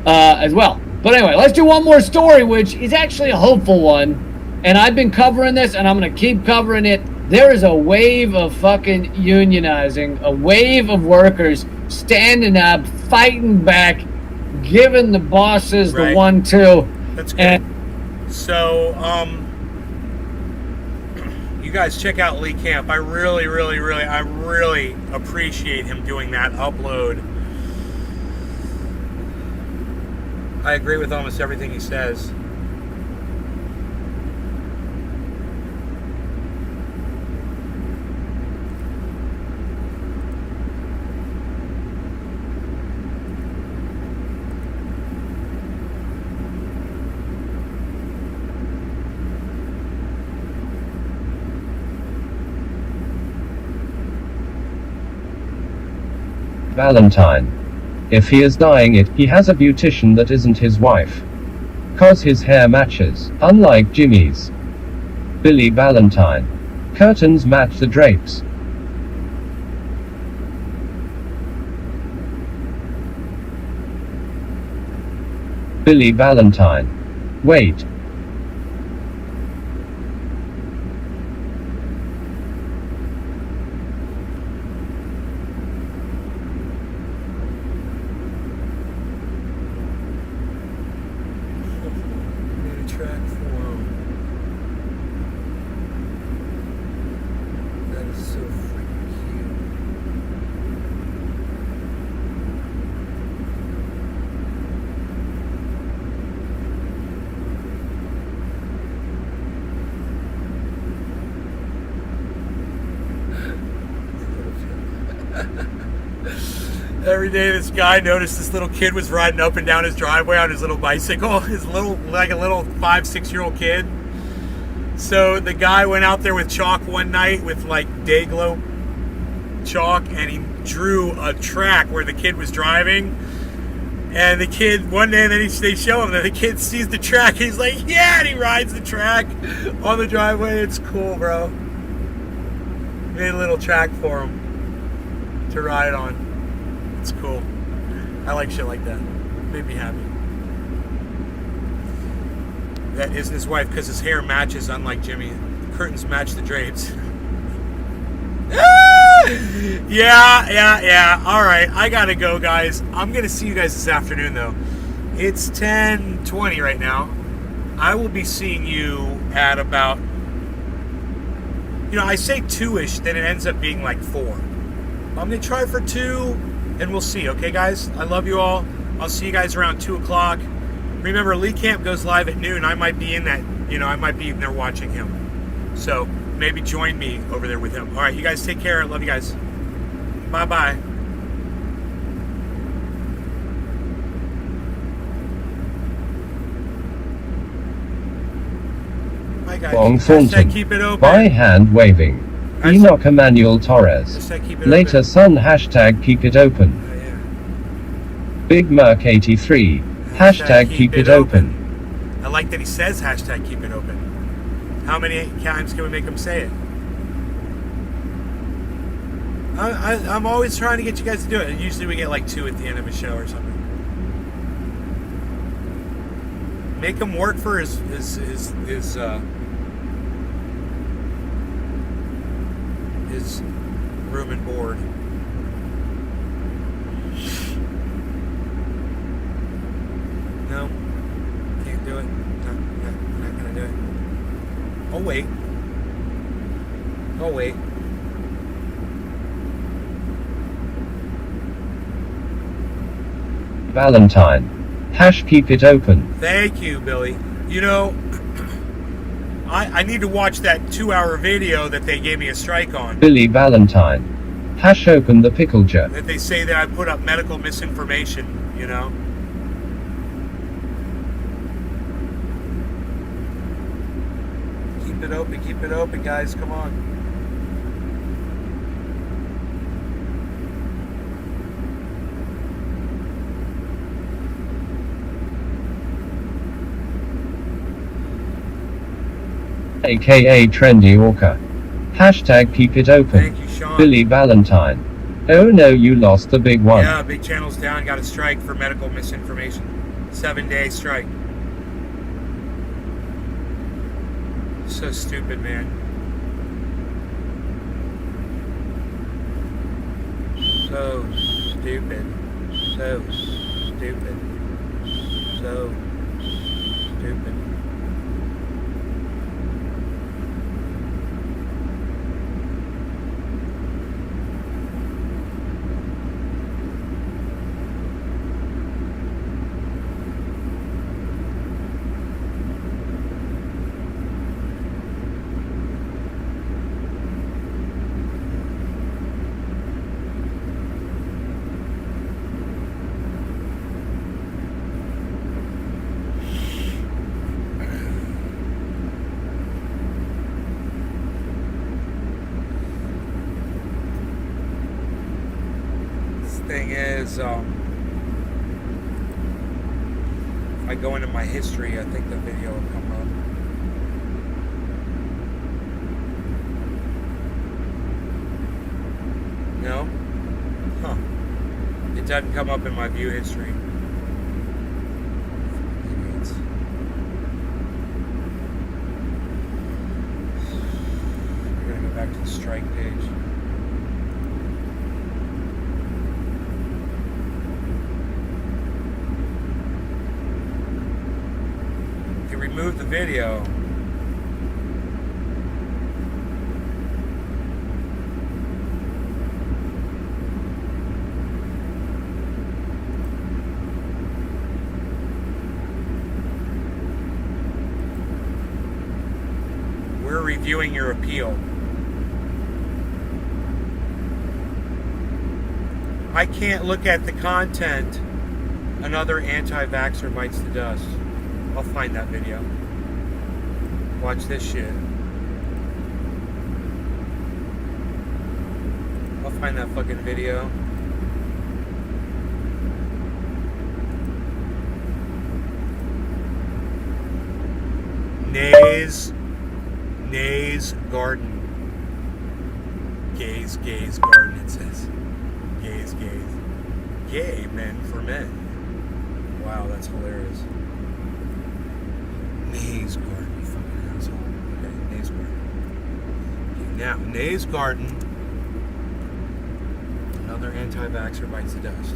as well. But anyway, let's do one more story, which is actually a hopeful one, and I've been covering this, and I'm going to keep covering it. There is a wave of fucking unionizing, a wave of workers standing up, fighting back, giving the bosses the 1-2. That's good. So, you guys check out Lee Camp. I really appreciate him doing that upload. I agree with almost everything he says. Valentine. If he is dyeing it, he has a beautician that isn't his wife. Cause his hair matches, unlike Jimmy's. Billy Valentine. Curtains match the drapes. Billy Valentine. Wait. Every day this guy noticed this little kid was riding up and down his driveway on his little bicycle. Like a little 5-6-year-old kid. So the guy went out there with chalk one night with like Day-Glo chalk, and he drew a track where the kid was driving. And the kid, one day, and then they show him that the kid sees the track. He's like, yeah, and he rides the track on the driveway. It's cool, bro. Made a little track for him to ride on. It's cool. I like shit like that. Made me happy. That isn't his wife because his hair matches, unlike Jimmy. The curtains match the drapes. Yeah. All right, I gotta go, guys. I'm gonna see you guys this afternoon, though. It's 10:20 right now. I will be seeing you at about, I say 2-ish, then it ends up being like 4. I'm gonna try for 2, and we'll see. Okay, guys. I love you all. I'll see you guys around 2 o'clock. Remember, Lee Camp goes live at noon. I might be in that. I might be in there watching him. So maybe join me over there with him. All right, you guys take care. Love you guys. Bye-bye. Bye, guys. Long Hashtag Thornton. keep it open. By hand waving. Enoch Emmanuel Torres. Hashtag keep it Later open. son hashtag keep it open. Big Merc 83. Hashtag keep it open. I like that he says hashtag keep it open. How many times can we make him say it? I'm always trying to get you guys to do it. And usually we get like 2 at the end of a show or something. Make him work for his room and board. No, can't do it. Not gonna do it. Oh wait. Valentine. Hash keep it open. Thank you, Billy. I need to watch that 2-hour video that they gave me a strike on. Billy Valentine. Hash open the pickle jar. That they say that I put up medical misinformation, Keep it open, guys. Come on. AKA Trendy Orca. Hashtag keep it open. Thank you, Sean. Billy Valentine. Oh no, you lost the big one. Yeah, big channel's down. Got a strike for medical misinformation. 7-day strike. So stupid, man. So stupid. So stupid. So stupid. Thing is, if I go into my history, I think the video will come up. No? Huh. It doesn't come up in my view history. We're gonna go back to the strike page. Remove the video. We're reviewing your appeal. I can't look at the content. Another anti-vaxxer bites the dust. I'll find that video. Watch this shit. I'll find that fucking video. Nays Garden. Gays Garden, it says. Gays. Gay men for men. Wow, that's hilarious. Nays Garden, you fucking asshole. Okay, Nays Garden. Okay, now, Nays Garden. Another anti-vaxxer bites the dust.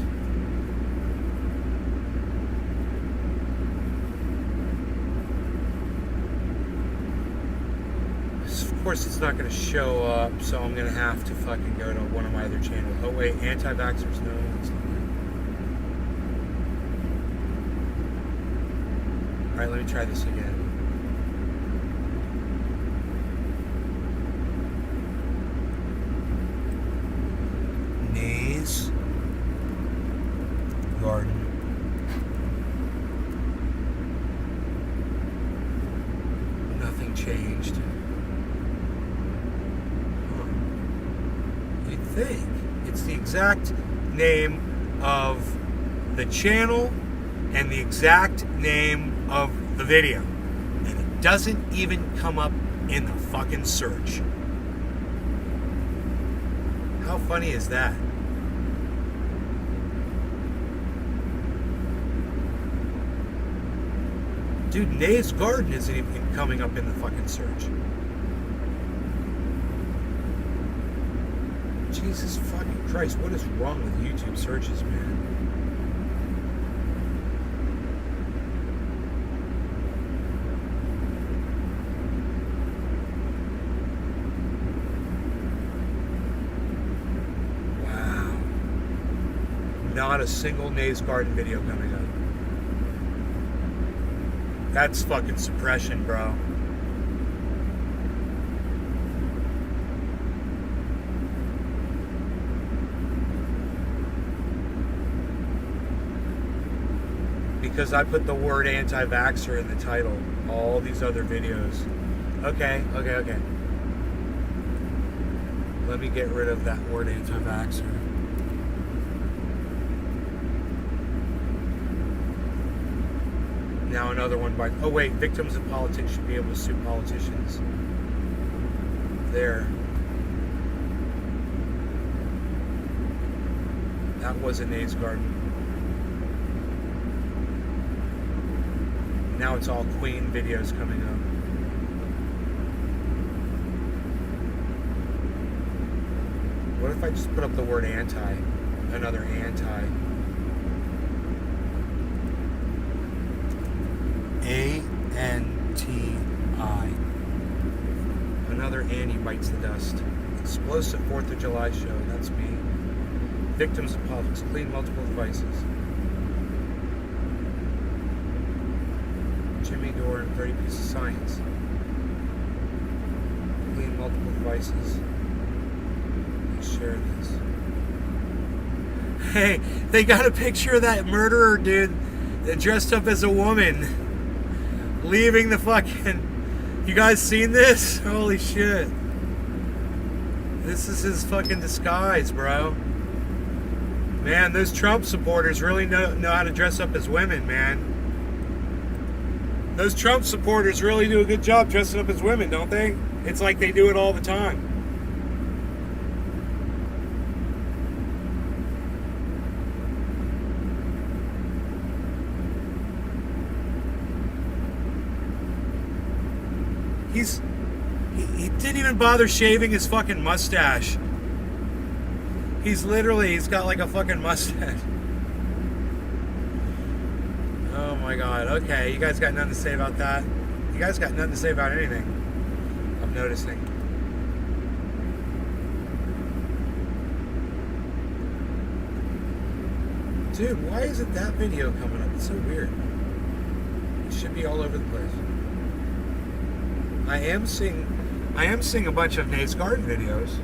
Of course, it's not going to show up, so I'm going to have to fucking go to one of my other channels. Oh, wait, anti-vaxxers? No, it's not. Alright, let me try this again. Nays Garden. Nothing changed. You'd think it's the exact name of the channel and the exact name of the video, and it doesn't even come up in the fucking search. How funny is that? Dude, Nays Garden isn't even coming up in the fucking search. Jesus fucking Christ, what is wrong with YouTube searches, man? Not a single Nays Garden video coming up. That's fucking suppression, bro. Because I put the word anti-vaxxer in the title. All these other videos. Okay. Let me get rid of that word anti-vaxxer. Now another one by... Oh wait, victims of politics should be able to sue politicians. There. That was a Nays Garden. Now it's all Queen videos coming up. What if I just put up the word anti? Another anti. A-N-T-I. Another Annie bites the dust. Explosive 4th of July show. That's me. Victims of politics. Clean multiple devices. Jimmy Dore and 30 Pieces of Science. Clean multiple devices. Let's share this. Hey, they got a picture of that murderer dude dressed up as a woman. Leaving the fucking... You guys seen this? Holy shit. This is his fucking disguise, bro. Man, those Trump supporters really know how to dress up as women, man. Those Trump supporters really do a good job dressing up as women, don't they? It's like they do it all the time. He didn't even bother shaving his fucking mustache. He's got like a fucking mustache. Oh my god. Okay, you guys got nothing to say about that? You guys got nothing to say about anything, I'm noticing. Dude, why isn't that video coming up? It's so weird. It should be all over the place. I am seeing a bunch of Nays Garden videos.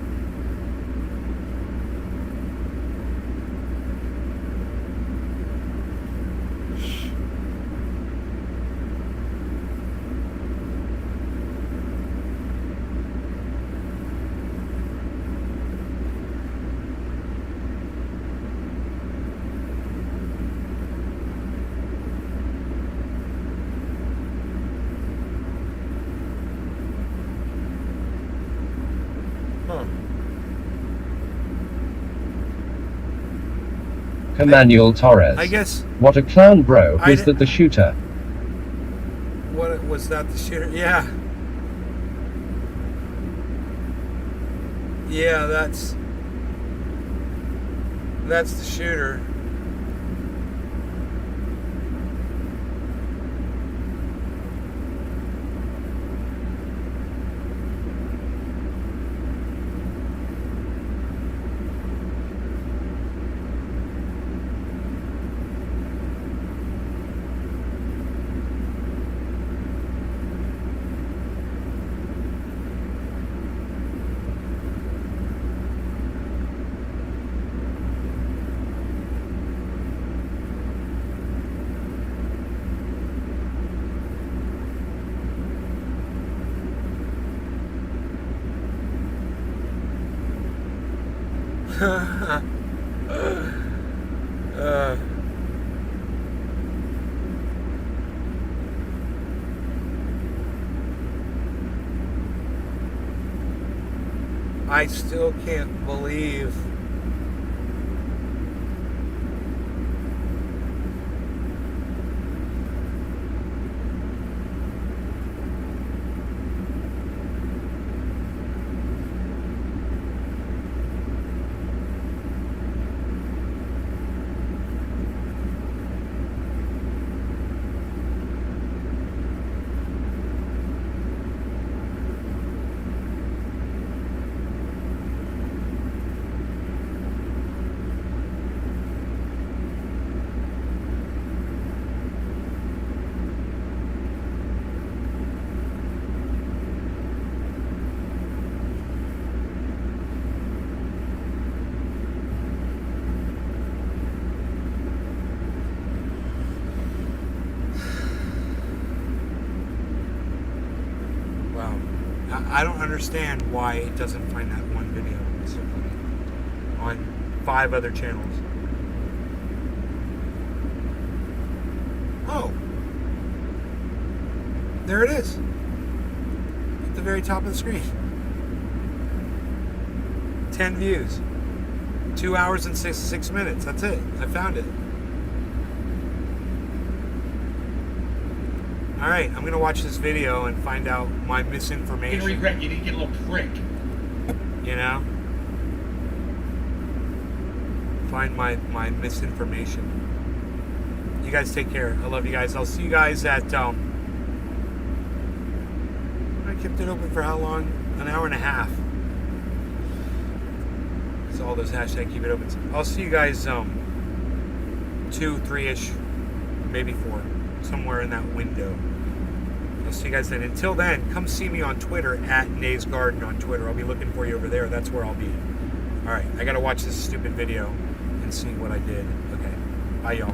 Emmanuel Torres. I guess. What a clown, bro. I Was d- that the shooter? What was that? The shooter? Yeah. Yeah, that's the shooter. I still can't believe I don't understand why it doesn't find that one video on 5 other channels. Oh, there it is at the very top of the screen. 10 views, 2 hours and 6 minutes. That's it. I found it. All right, I'm gonna watch this video and find out my misinformation. You're gonna regret you didn't get a little prick. You know, find my misinformation. You guys take care. I love you guys. I'll see you guys at I kept it open for how long? An hour and a half. So all those hashtag keep it open. I'll see you guys 2, 3-ish, maybe 4, somewhere in that window. I'll see you guys then. Until then, come see me on Twitter at Nays Garden on Twitter. I'll be looking for you over there. That's where I'll be. All right, I gotta watch this stupid video and see what I did. Okay, bye y'all.